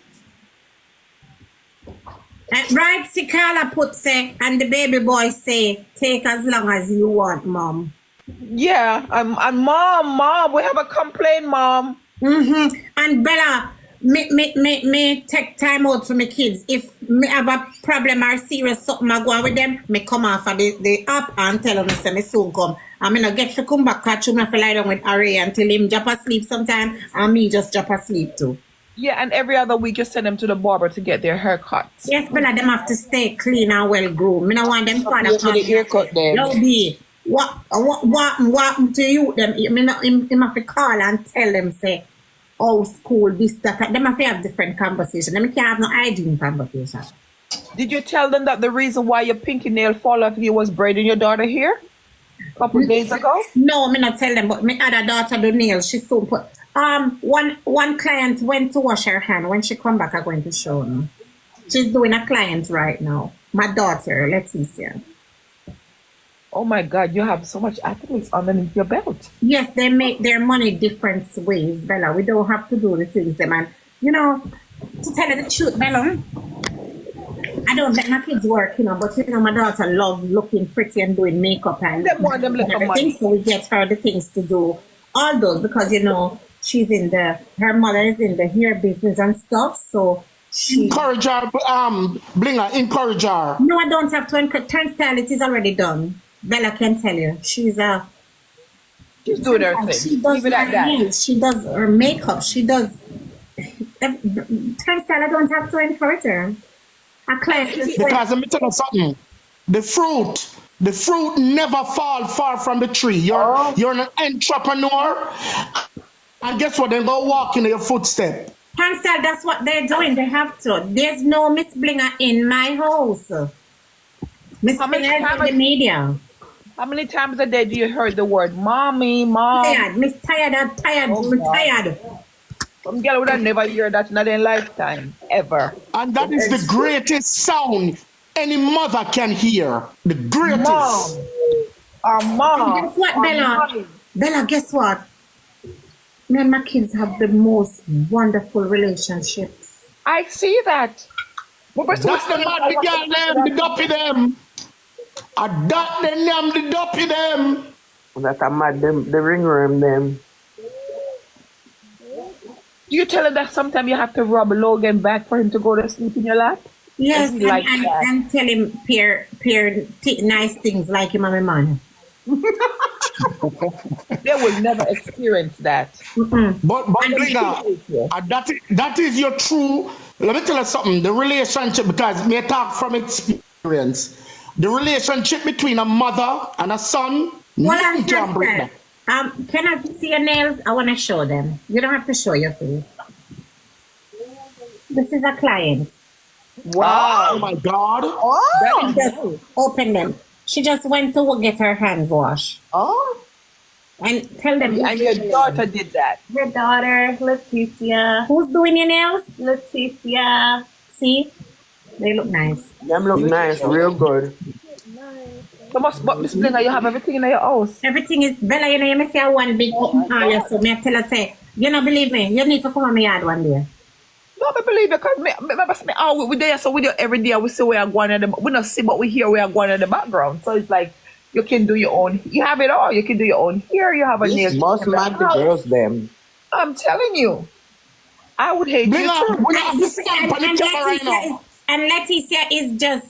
Right, Sikala put say, and the baby boy say, take as long as you want, mom. Yeah, and mom, we have a complaint, mom. And Bella, me take time out for my kids. If me have a problem or serious something I go on with them, me come off of the app and tell them say me soon come. I'm gonna get to come back catch him if I lie down with Ray until him drop asleep sometime and me just drop asleep too. Yeah, and every other week you send them to the barber to get their hair cut. Yes, but them have to stay clean and well groomed. Me no want them father Pay for the haircut then. Yo, B, what to you? Them, me not him have to call and tell them say, oh, school, this, that. Them have to have different conversation. Them can't have no hygiene conversation. Did you tell them that the reason why your pinky nail fall off you was braiding your daughter hair a couple of days ago? No, me not tell them, but my other daughter do nails. She soon put one client went to wash her hand. When she come back, I'm going to show them. She's doing a client right now. My daughter, Leticia. Oh my God, you have so much athletes underneath your belt. Yes, they make their money different ways, Bella. We don't have to do the things them. And you know, to tell you the truth, Bella, I don't let my kids work, you know, but you know, my daughter loves looking pretty and doing makeup and Them want them little money. everything. So we get her the things to do, all those, because you know she's in her mother is in the hair business and stuff. So she Encourage her, Blinga, encourage her. no, I don't have to encourage. Turnstile, it is already done. Bella can tell you, she's doing her she thing. does Leave it at her that. nails, she does her makeup, she does turnstile. I don't have to encourage her. A client just went, Because let me tell you something. The fruit never fall far from the tree. You're an entrepreneur. And guess what? They go walk in your footstep. turnstile, that's what they're doing. They have to. There's no Miss Blinga in my house. Miss How many Blinga is in the times- media. How many times a day do you hear the word mommy, mom? Tired, Miss Tired, I'm tired, Oh, I'm God. tired. Some girl would have never hear that in their lifetime, ever. And that is the greatest sound any mother can hear. The greatest. Mom. Our mom. Guess what, our Bella? mommy. Bella, guess what? Me and my kids have the most wonderful relationships. I see that. But That's the mad the girl them, the duppy them. A that the name, the duppy them. That a mad them, the ring room them. Do you tell her that sometimes you have to rub Logan back for him to go to sleep in your lap? Yes, And he like that. and tell him nice things like him and my man. They will never experience that. But And Blinga, that is your true. Let me tell you something. The relationship, because me talk from experience. The relationship between a mother and a son, Well, nothing can break that. can I see your nails? I want to show them. You don't have to show your face. This is a client. Oh my God. She just open them. She just went to get her hands washed. Oh. And tell them. And your daughter did that. Your daughter, Leticia. Who's doing your nails? Leticia. See? They look nice. Them look nice, real good. But Miss Blinga, you have everything in your house. Everything is Bella, you know, you may see one big open parlor, so me tell her say, you don't believe me, you need to come on my yard one day. No, I believe it because we there, so we do every day. We see we are going at the. We not see, but we hear we are going in the background. So it's like you can do your own. You have it all. You can do your own hair. You have a nail. This must mad the girls them. I'm telling you, I would hate you Blinga, too. we have to stand on the camera right now. And Leticia is just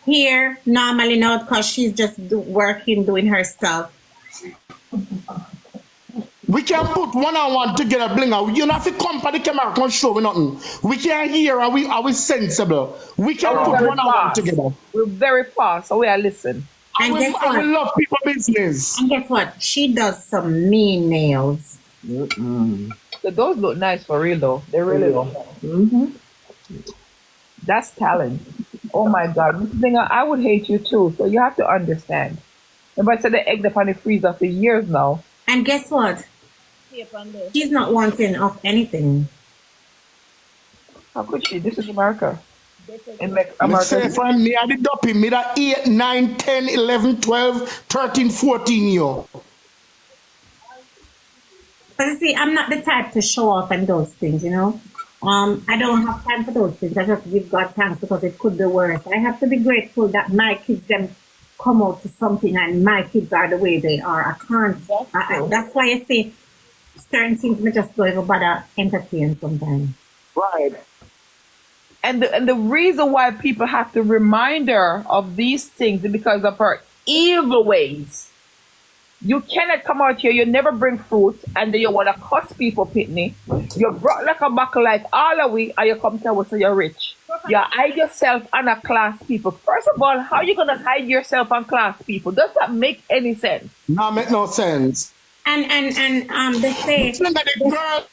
here normally now because she's just working, doing her stuff. We can put one-on-one together, Blinga. You don't have to come for the camera, can't show me nothing. We can hear, are we sensible? We can put very one-on-one fast. together. We're very fast, so we are listen. And guess I will what? love people business. And guess what? She does some mean nails. So those look nice for real though. They really do. That's talent. Oh my God, Miss Blinga, I would hate you too. So you have to understand. Remember I said the egg up on the freezer for years now. And guess what? She's not wanting of anything. How could she? This is America. In like Let's say America. from me at the duppy, me that 8, 9, 10, 11, 12, 13, 14 year. But you see, I'm not the type to show off and those things, you know. I don't have time for those things. I just give God thanks because it could be worse. I have to be grateful that my kids them come out to something and my kids are the way they are. I can't. That's why I say certain things me just don't even bother entertain sometimes. Right. And the reason why people have to remind her of these things is because of her evil ways. You cannot come out here, you never bring fruit, and then you want to cuss people, Pitney. You brought like a buckle like all of we, and you come tell us you're rich. You hide yourself under class people. First of all, how are you going to hide yourself on class people? Does that make any sense? No, make no sense. And they say The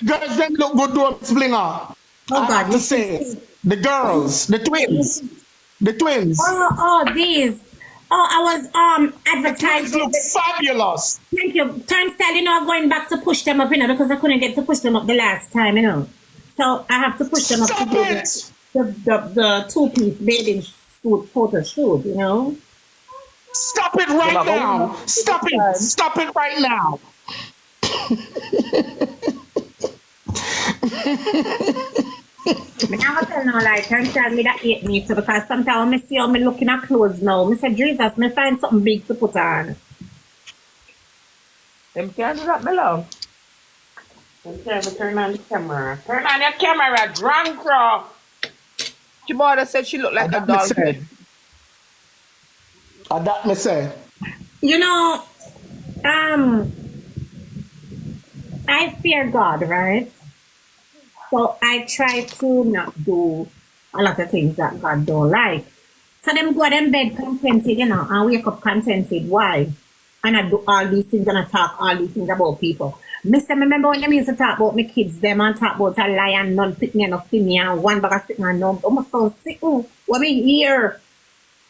girls them look good to us, Blinga. oh God, To say the girls, the twins. these. Oh, I was advertising. Look fabulous. Thank you. Turnstile, I'm going back to push them up, because I couldn't get to push them up the last time, So I have to push them up Stop to do it. the two-piece bathing suit photo shoot, Stop it right now. Stop it. Stop it right now. I never tell no lie. Turnstile me that hate me too, because sometimes when I see how me looking at clothes now, I say, Jesus, me find something big to put on. Them can't do that, my love. Turn on the camera. Turn on your camera, drunk bro. Your mother said she looked like a That me say. dolphin. That me say. I fear God, right? So I try to not do a lot of things that God don't like. So them go to bed contented, and wake up contented. Why? And I do all these things and I talk all these things about people. Remember when them used to talk about my kids, them and talk about a lion, none pick me enough for me, and one bag of sitting and numb. I'm so sick. What me hear?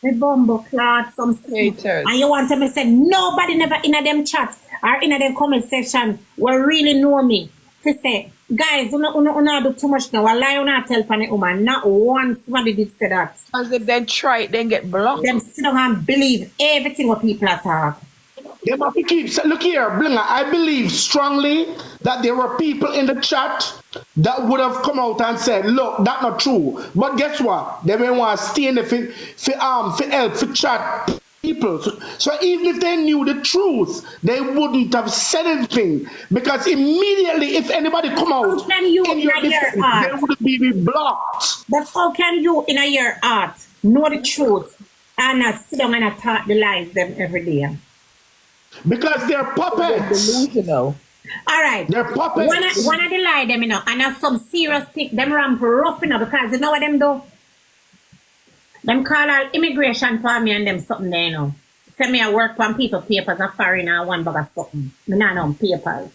The bumble clot, some Haters. and you want to me say nobody never in a them chat or in a them comment section will really know me. To say, guys, you do too much now. I lie on a tell pan woman. Not once somebody did say that. As if they try it, then get blocked. Them sit down and believe everything what people are talking. They must keep. Look here, Blinga. I believe strongly that there were people in the chat that would have come out and said, "Look, that's not true." But guess what? They may want to stay in the for help, for chat people. So even if they knew the truth, they wouldn't have said anything, because immediately, if anybody come out, How can you in your they heart? would be blocked. But how can you in your heart know the truth and not sit down and talk the lies them every day? Because they're puppets. Delusional. All right. They're puppets. One of the lie them, and have some serious thing, them ramp rough, because you know what them do? Them call all immigration for me and them something there, Say me I work on people papers a foreign and one bag of something. Me not on papers.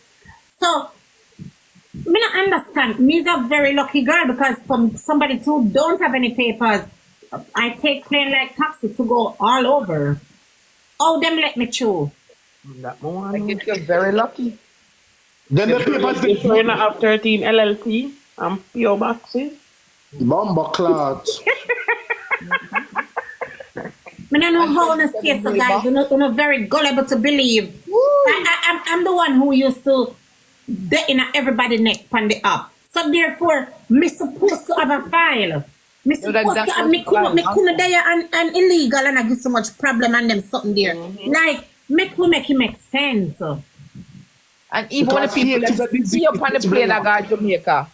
So, me not understand. Me is a very lucky girl, because from somebody who don't have any papers, I take plane like taxi to go all over. Oh, them let me through. I guess you're very lucky. Then the papers they You not have 13 LLC and PO boxes. bomber clout. I don't know how to say so, guys. You're not very gullible to believe. I'm the one who used to get in everybody's neck on the app. So therefore, me supposed to have a file. Me supposed to have me couldn't there and illegal, and I give so much problem and them something there. Like make it make sense. And even when the people that see up on the plane that got Jamaica.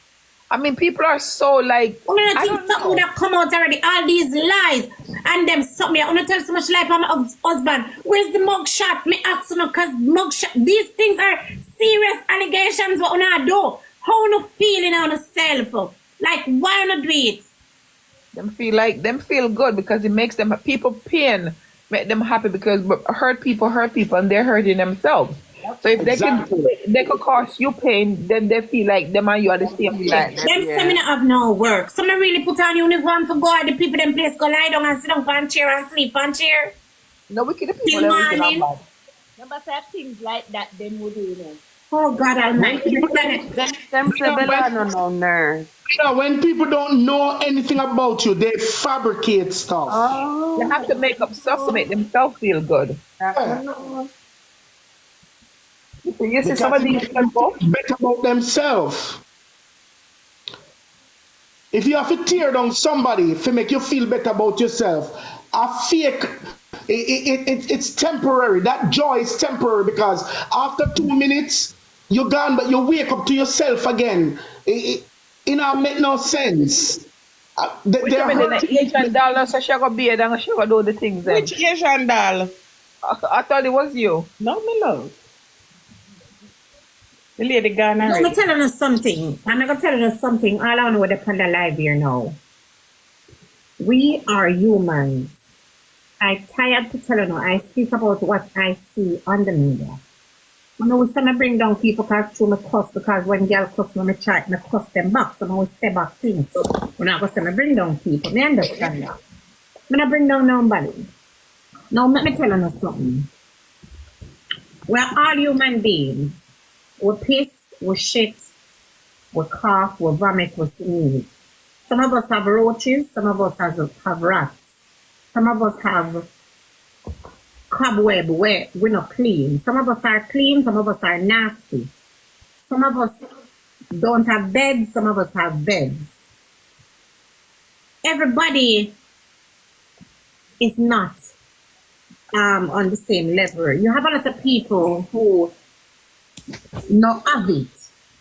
I mean, people are so like. I think something would have come out already. All these lies and them something. I want to tell so much lie about my husband. Where's the mug shot? Me ask him because mug shot. These things are serious allegations. What I do? How you feeling on yourself? Like why not do it? Them feel good because it makes them people pain, make them happy, because hurt people, and they're hurting themselves. So if they could cause you pain, then they feel like them and you are the same thing. Them seminar have no work. Some really put on uniform for God. The people them place go lie down and sit down on chair and sleep on chair. No, we keep the Till people morning. Number 5 things like that, them would do them. Oh God Almighty. Them say no nerve. When people don't know anything about you, they fabricate stuff. They have to make up stuff to make themselves feel good. You see some of these people better about themselves. If you have to tear down somebody to make you feel better about yourself, a fake, it's temporary. That joy is temporary, because after 2 minutes, you're gone, but you wake up to yourself again. It make no sense. Which I mean, the Asian doll, so she go be and she go do the things. Which Asian doll? I thought it was you. No, me love. The lady gone Let already. me tell you something. I'm going to tell you something. All I know the Panda Live here now. We are humans. I tired to tell you, I speak about what I see on the media. You know, some I bring down people because through my cuss, because when girl cuss me, I try to cuss them back. So I always say back things. So when I go say I bring down people, me understand that. I don't bring down nobody. Now let me tell you something. We're all human beings. We piss, we shit, we cough, we vomit, we sneeze. Some of us have roaches, some of us have rats. Some of us have cobweb where we're not clean. Some of us are clean, some of us are nasty. Some of us don't have beds, some of us have beds. Everybody is not on the same level. You have a lot of people who not have it.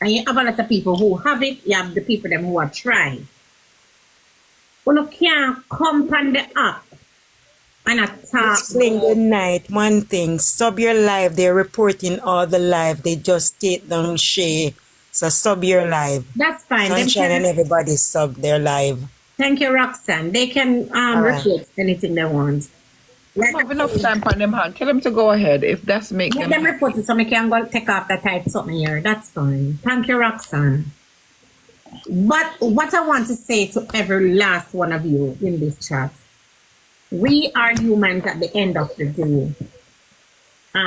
And you have a lot of people who have it, you have the people them who are trying. You can't come on the app and attack. Saying good night. One thing, sub your live. They're reporting all the live. They just take down Shay. So sub your live. That's fine. Sunshine and everybody sub their live. Thank you, Roxanne. They can right. report anything they want. I have enough time on them hand. Tell them to go ahead if that's make Let them. them report it so I can go take off that type something here. That's fine. Thank you, Roxanne. But what I want to say to every last one of you in this chat, we are humans at the end of the day.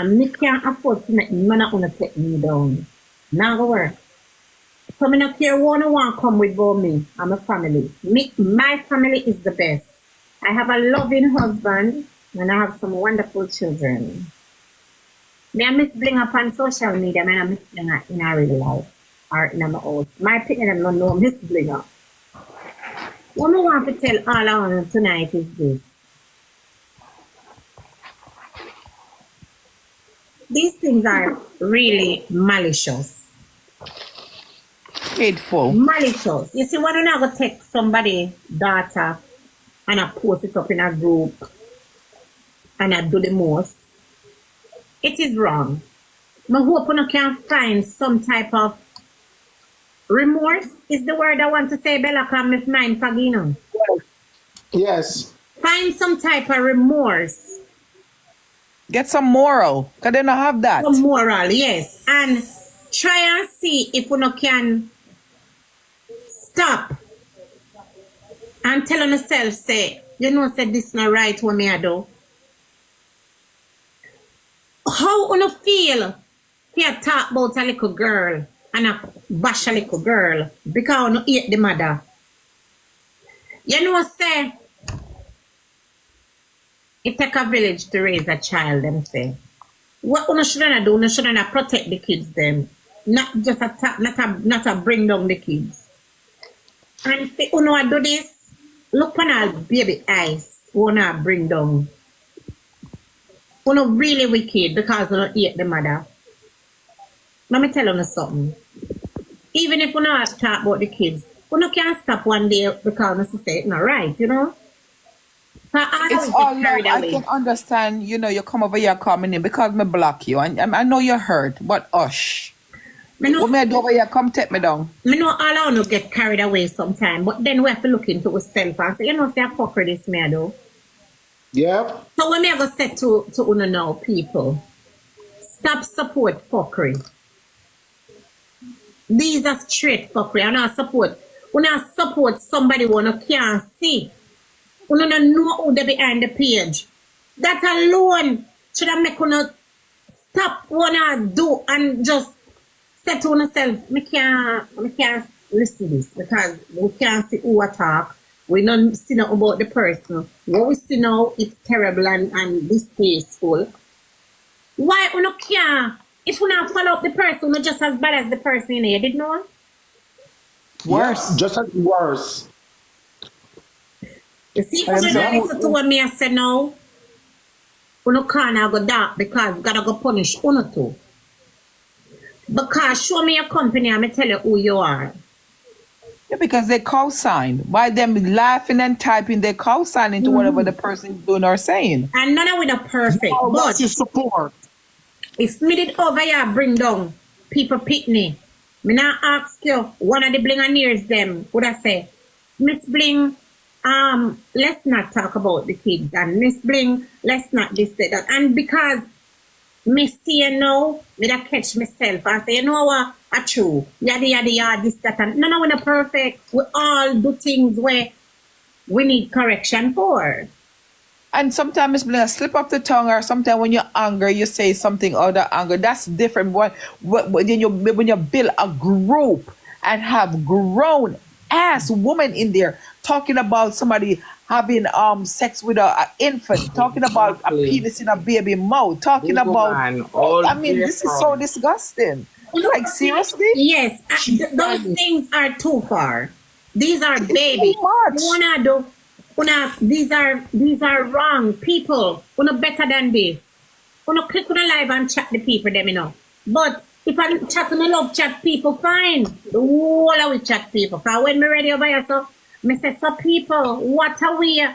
Me can't afford to make none of you take me down. Now go work. So I don't care one want come with me. I'm a family. My family is the best. I have a loving husband and I have some wonderful children. Me I miss Blinga on social media, and I miss Blinga in our real life or in my house. My opinion, I don't know Miss Blinga. What I want to tell all of you tonight is this. These things are really malicious. Hateful. Malicious. You see, when I go take somebody's data and I post it up in a group and I do the most, it is wrong. I hope you can find some type of remorse, is the word I want to say, Bella, come with mine, Fagino. Yes. Find some type of remorse. Get some moral, because they don't have that. Some moral, yes. And try and see if you can stop and tell yourself, say, you know, say this not right what me I do. How you feel if you talk about a little girl and a bash a little girl because you hate the mother? You know, say, it take a village to raise a child, them say. What you shouldn't do, you shouldn't protect the kids them. Not just attack, not bring down the kids. And if you know do this, look on our baby eyes, you not bring down. You know really wicked because you don't hate the mother. Let me tell you something. Even if you not talk about the kids, you can't stop one day because you say it's not right, you know? It's all love. I can understand, you know, you come over here coming in because me block you. And I know you're hurt, but hush. When me do over here, come take me down. I know all I want to get carried away sometime, but then we have to look into ourselves and say, you know, say I fuck with this me do. Yep. So when me I go say to you now, people, stop support fuckery. These are straight fuckery. I not support. When I support somebody who you can't see, you don't know who they behind the page. That alone should have make you stop what I do and just say to yourself, I can't listen to this because we can't see who attack. We don't see nothing about the person. What we see now, it's terrible and distasteful. Why you can't? If you not follow up the person, you're just as bad as the person you did know? Worse. Yeah, just as worse. You see, if you don't listen to what me I say now, you can't go dark because you gotta go punish you too. Because show me your company and I tell you who you are. Yeah, because they co-signed. By them laughing and typing, they co-sign into whatever the person is doing or saying. And none of we not perfect. Oh, But that's your support. if me did over here bring down people pitney, me now ask you, one of the blinganeers them, would I say, Miss Bling, let's not talk about the kids, and Miss Bling, let's not this, that. And because me see you know, me da catch myself and say, you know what, a true, yada yada yada, this, that, and none of we not perfect. We all do things where we need correction for. And sometimes it's a slip of the tongue, or sometimes when you're angry, you say something out of anger. That's different. When you build a group and have grown ass woman in there talking about somebody having sex with an infant, talking about a penis in a baby mouth, talking about. I mean, this is so disgusting. Like seriously? Yes, those things are too far. These are babies. These are wrong people. Una better than this. Una click on a live and chat the people them, you know. But if I chat on a love chat people, fine. The whole of we chat people. Cause when me ready over here, so me say, so people, what are we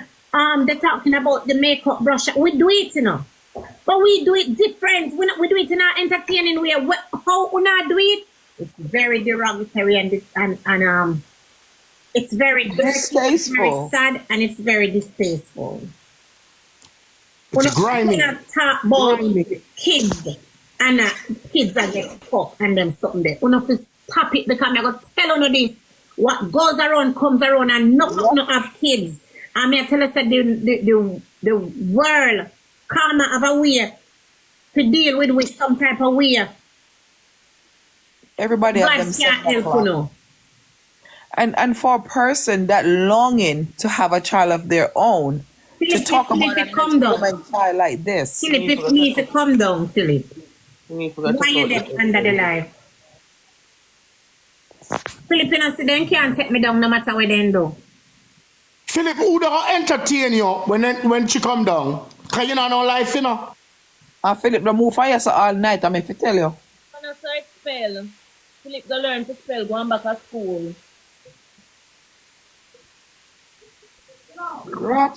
they talking about the makeup brush? We do it, you know. But we do it different. We do it in our entertaining way. How we not do it? It's very derogatory and it's very distasteful. Very sad, and it's very distasteful. It's grimy. We not talk about kids and kids are getting fucked and them something there. We not stop it because I'm going to tell you this. What goes around comes around, and not have kids. And I tell us that the world karma have a way to deal with some type of way. Everybody God has can't help you know. And for a person that longing to have a child of their own, Philip, to talk about a child like this. Philip, if need to come down, Philip. Why you there under the life? Philip, you know, so they can't take me down no matter what they do. Philip, who don't entertain you when she come down? Because you know no life, you know. Philip, don't move fire so all night, I mean, if I tell you. I'm going to spell. Philip, go learn to spell, going back to school. Right,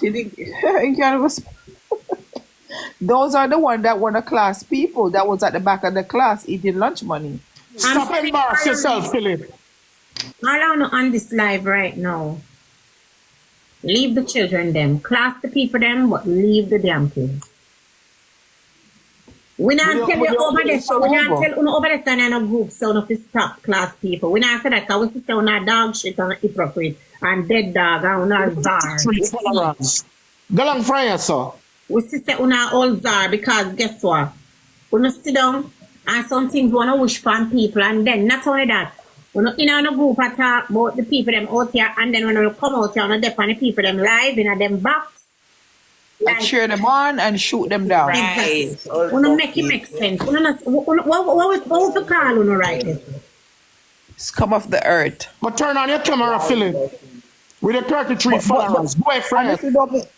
those are the ones that were the class people that was at the back of the class eating lunch money. Stop embarrass yourself, Philip. All I know on this live right now, leave the children them, class the people them, but leave the damn kids. We not tell you over this, so we not tell you over this and in a group, so enough to stop class people. We not say that because we say on a dog shit and a hypocrite and dead dog and on a czar. Go long for sir. We say on a old czar because guess what? We not sit down and some things we want to wish upon people, and then not only that, we not in a group and talk about the people them out here, and then when we come out here and dep on the people them live in a them box. And cheer them on and shoot them down. Exactly. Wanna make it make sense. What would you call on right this? Scum of the earth. But turn on your camera, Philip. With the 33 followers. Go ahead, friend.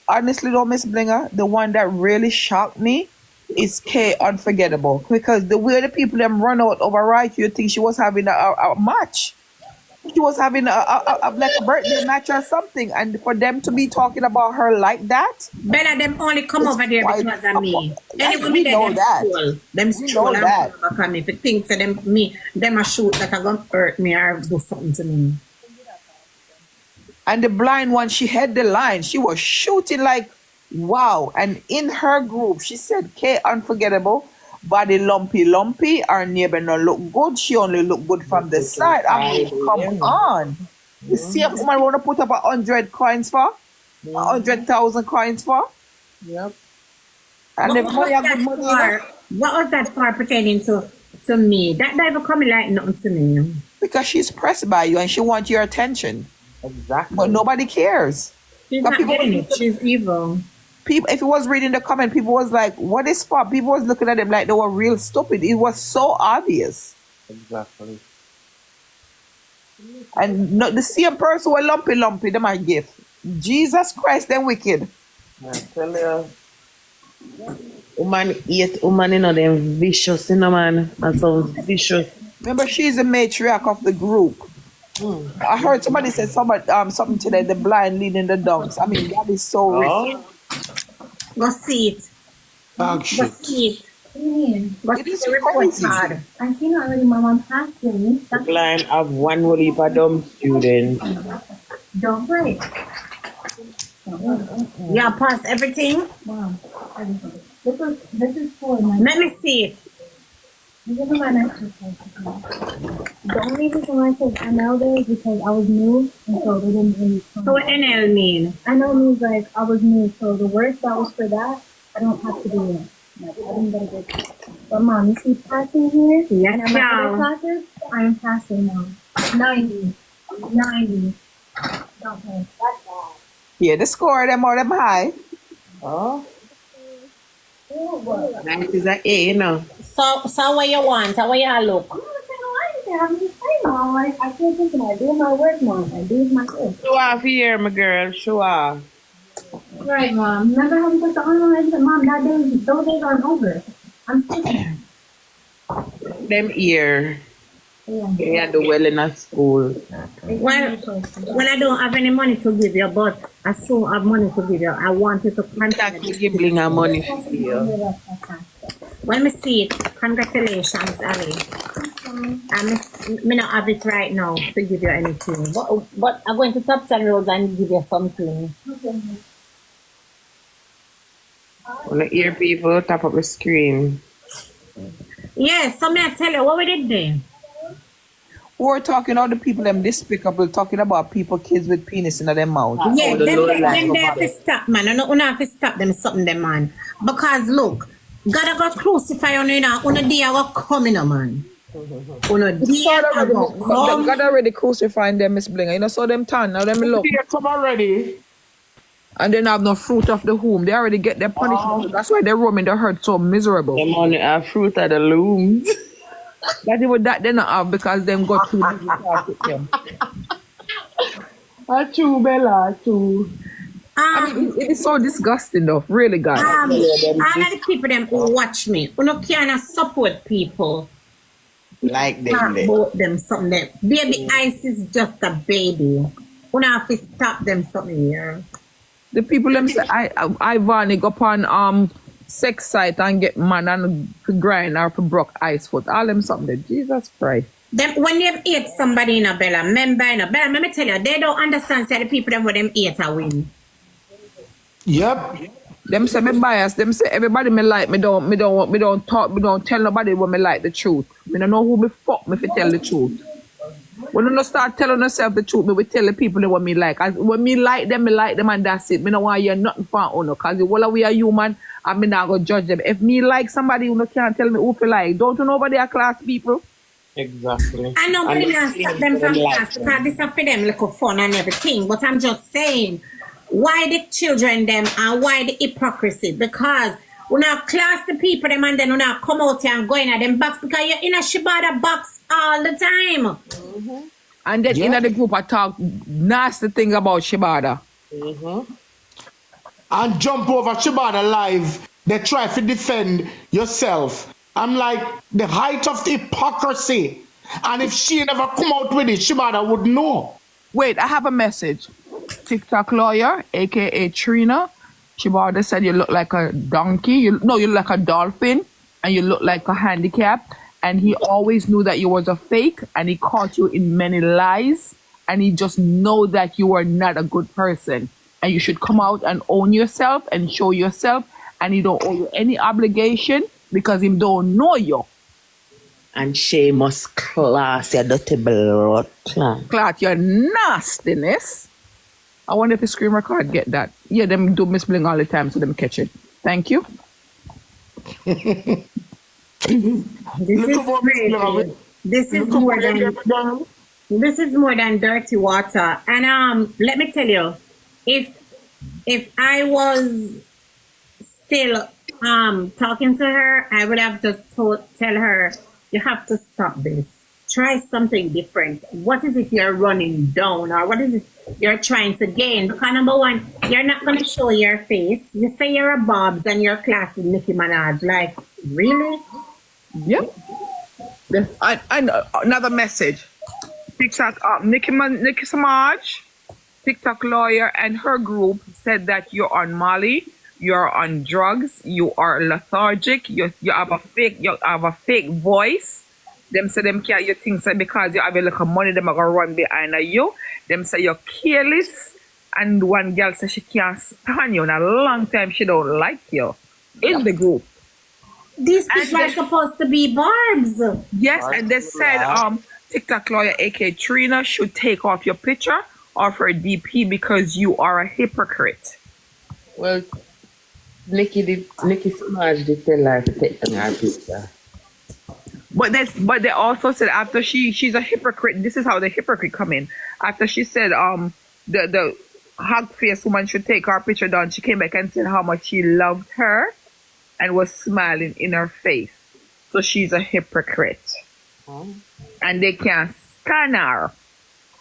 Honestly, though, Miss Blinga, the one that really shocked me is K Unforgettable. Because the way the people them run out over right, you think she was having a match. She was having like a birthday match or something, and for them to be talking about her like that, better them only come over there because of me. Anyway, we know that. Them school that. If you think so them a shoot that are gonna hurt me or do something to me. And the blind one, she had the line. She was shooting like wow. And in her group, she said, K Unforgettable. Body lumpy, our neighbor no look good. She only look good from the side. I mean, come on. You see a woman want to put up 100 coins for? 100,000 coins for? Yep. And if money good money. What was that for pertaining to me? That never coming like nothing to me. Because she's pressed by you and she wants your attention. Exactly. But nobody cares. She's not getting it. She's evil. People, if it was reading the comment, people was like, what is for? People was looking at them like they were real stupid. It was so obvious. Exactly. And no, the same person were lumpy, them are gift. Jesus Christ, them wicked. I tell you, woman, you know, them vicious, you know, man. And so vicious. Remember, she's the matriarch of the group. I heard somebody said something today, the blind leading the dumps. I mean, that is so risky. Go see it. Dog Go shit. see it. What do you mean? Go It see is the report crazy. card. I've seen it already. My mom passed me. The blind have one whole heap of dumb students. Don't break. Yeah, pass everything. Wow. Everything. This is for my. Let me see it. This is my next report. The only reason why I said NL there is because I was new, and so they didn't really. So what NL mean? NL means like I was new, so the work that was for that, I don't have to do it. Like, I didn't get a good. But mom, you see passing here? Yes, and my other classes, I am passing now. 90. Okay. Yeah, the score them or them high. Oh. 90 is an A, you know. So what you want? How you look? I'm just saying, Mom. I can't think I do my work, Mom. I do my work. Show off here, my girl. Show off. Right, Mom. Remember how we put the online? Mom, those days aren't over. I'm still here. Them ear. They had the well in a school. When I don't have any money to give you, but I still have money to give you, I want you to That could give Blinga money for you. When me see it, congratulations, Ali. I may not have it right now to give you anything, but I'm going to Top Sun Roads and give you something. When I hear people tap up the screen. Yes, so may I tell you what we did there? We're talking all the people them despicable, talking about people, kids with penis in their mouth. Yeah, them they have to stop, man. You have to stop them, something them, man. Because look, God got crucify on you now. On a day I got coming, man. On a day I got come. God already crucifying them, Miss Blinga. You know, so them turn now, them look. Here come already. And they have no fruit of the womb. They already get their punishment. That's why they're roaming the hurt so miserable. Them only have fruit of the looms. That even that they not have because them got too busy with them. Achoo, Bella, achoo. I mean, it is so disgusting though, really, guys. All of the people them who watch me, who no can't support people. Like them. Talk about them something. Them. Baby Ice is just a baby. You have to stop them something here. The people them say Ivani go upon sex site and get man and to grind or to broke ice foot. All them something. Jesus Christ. Them when they hate somebody in a Bella, member in a Bella, let me tell you, they don't understand say the people them what them hate a win. Yep. Them say me biased. Them say everybody me like me don't talk, me don't tell nobody when me like the truth. Me don't know who me fuck me if you tell the truth. When you don't start telling yourself the truth, me will tell the people that what me like. As when me like them and that's it. Me don't want to hear nothing from you, cause while we are human, and me not gonna judge them. If me like somebody who can't tell me who feel like, don't you know nobody are class people? Exactly. I know we can't stop them from class because this is for them little fun and everything. But I'm just saying, why the children them and why the hypocrisy? Because we not class the people them and then we not come out here and go in at them box because you're in a Shibata box all the time. Mm-hmm. And then in the group I talk nasty thing about Shibata. Mm-hmm. And jump over Shibata live. They try to defend yourself. I'm like, the height of the hypocrisy. And if she never come out with it, Shibata would know. Wait, I have a message. TickTok Lawyer, aka Trina. Shibata said you look like a donkey. You look like a dolphin. And you look like a handicap. And he always knew that you was a fake. And he caught you in many lies. And he just know that you are not a good person. And you should come out and own yourself and show yourself. And he don't owe you any obligation because he don't know you. And shameless class, your dirty blood clan. Clot, your nastiness. I wonder if the screen record get that. Yeah, them do Miss Bling all the time, so them catch it. Thank you. This is crazy. This is more than dirty water. And let me tell you, if I was still talking to her, I would have just tell her, you have to stop this. Try something different. What is it you're running down, or what is it you're trying to gain? Because number one, you're not going to show your face. You say you're a Bob's and you're classy Nicki Minaj. Like, really? Yep. And another message. TikTok, Nicki Samaj, TikTok Lawyer, and her group said that you're on Molly, you're on drugs, you are lethargic, you have a fake voice. Them say them can't, you think say because you have a little money, them are gonna run behind you. Them say you're careless, and one girl says she can't stand you in a long time, she don't like you in the group. These people are supposed to be barbs. Yes, and they said TikTok Lawyer aka Trina should take off your picture off her DP because you are a hypocrite. Well, Nikki Samaj did tell her to take down her picture. But they also said after she's a hypocrite. This is how the hypocrite come in. After she said the hug face woman should take her picture down, she came back and said how much she loved her and was smiling in her face. So she's a hypocrite. And they can't stand her.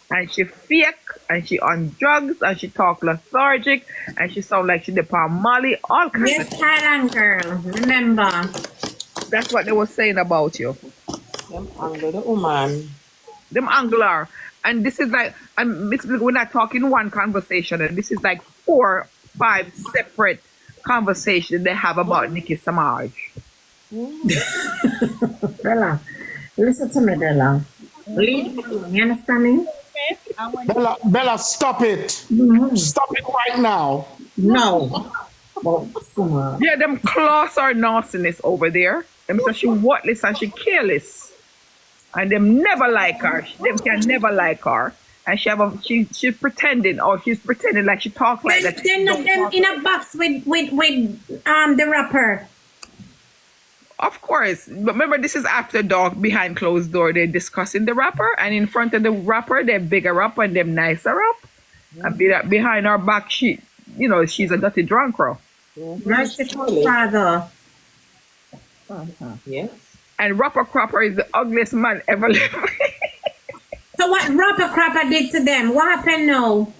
And she fake, and she on drugs, and she talk lethargic, and she sound like she depend Molly, all kinds Yes, Thailand girl. Remember. That's what they were saying about you. Them angle the woman. Them angler. And this is like, we're not talking one conversation, and this is like 4, 5 separate conversations they have about Nicki Samaj. Bella, listen to me, Bella. You understand me? Bella, stop it. Stop it right now. No. Yeah, them claws are nastiness over there. Them say she worthless and she careless. And them never like her. Them can never like her. And she's pretending, or she's pretending like she talk like that. They're not them in a box with the rapper. Of course. But remember, this is after dark, behind closed door. They're discussing the rapper, and in front of the rapper, they're bigger up and them nicer up. And behind her back, she's a dirty drunk girl. Merciful Father. Yes. And Rapper Cropper is the ugliest man ever lived. So what Rapper Cropper did to them? What happened now?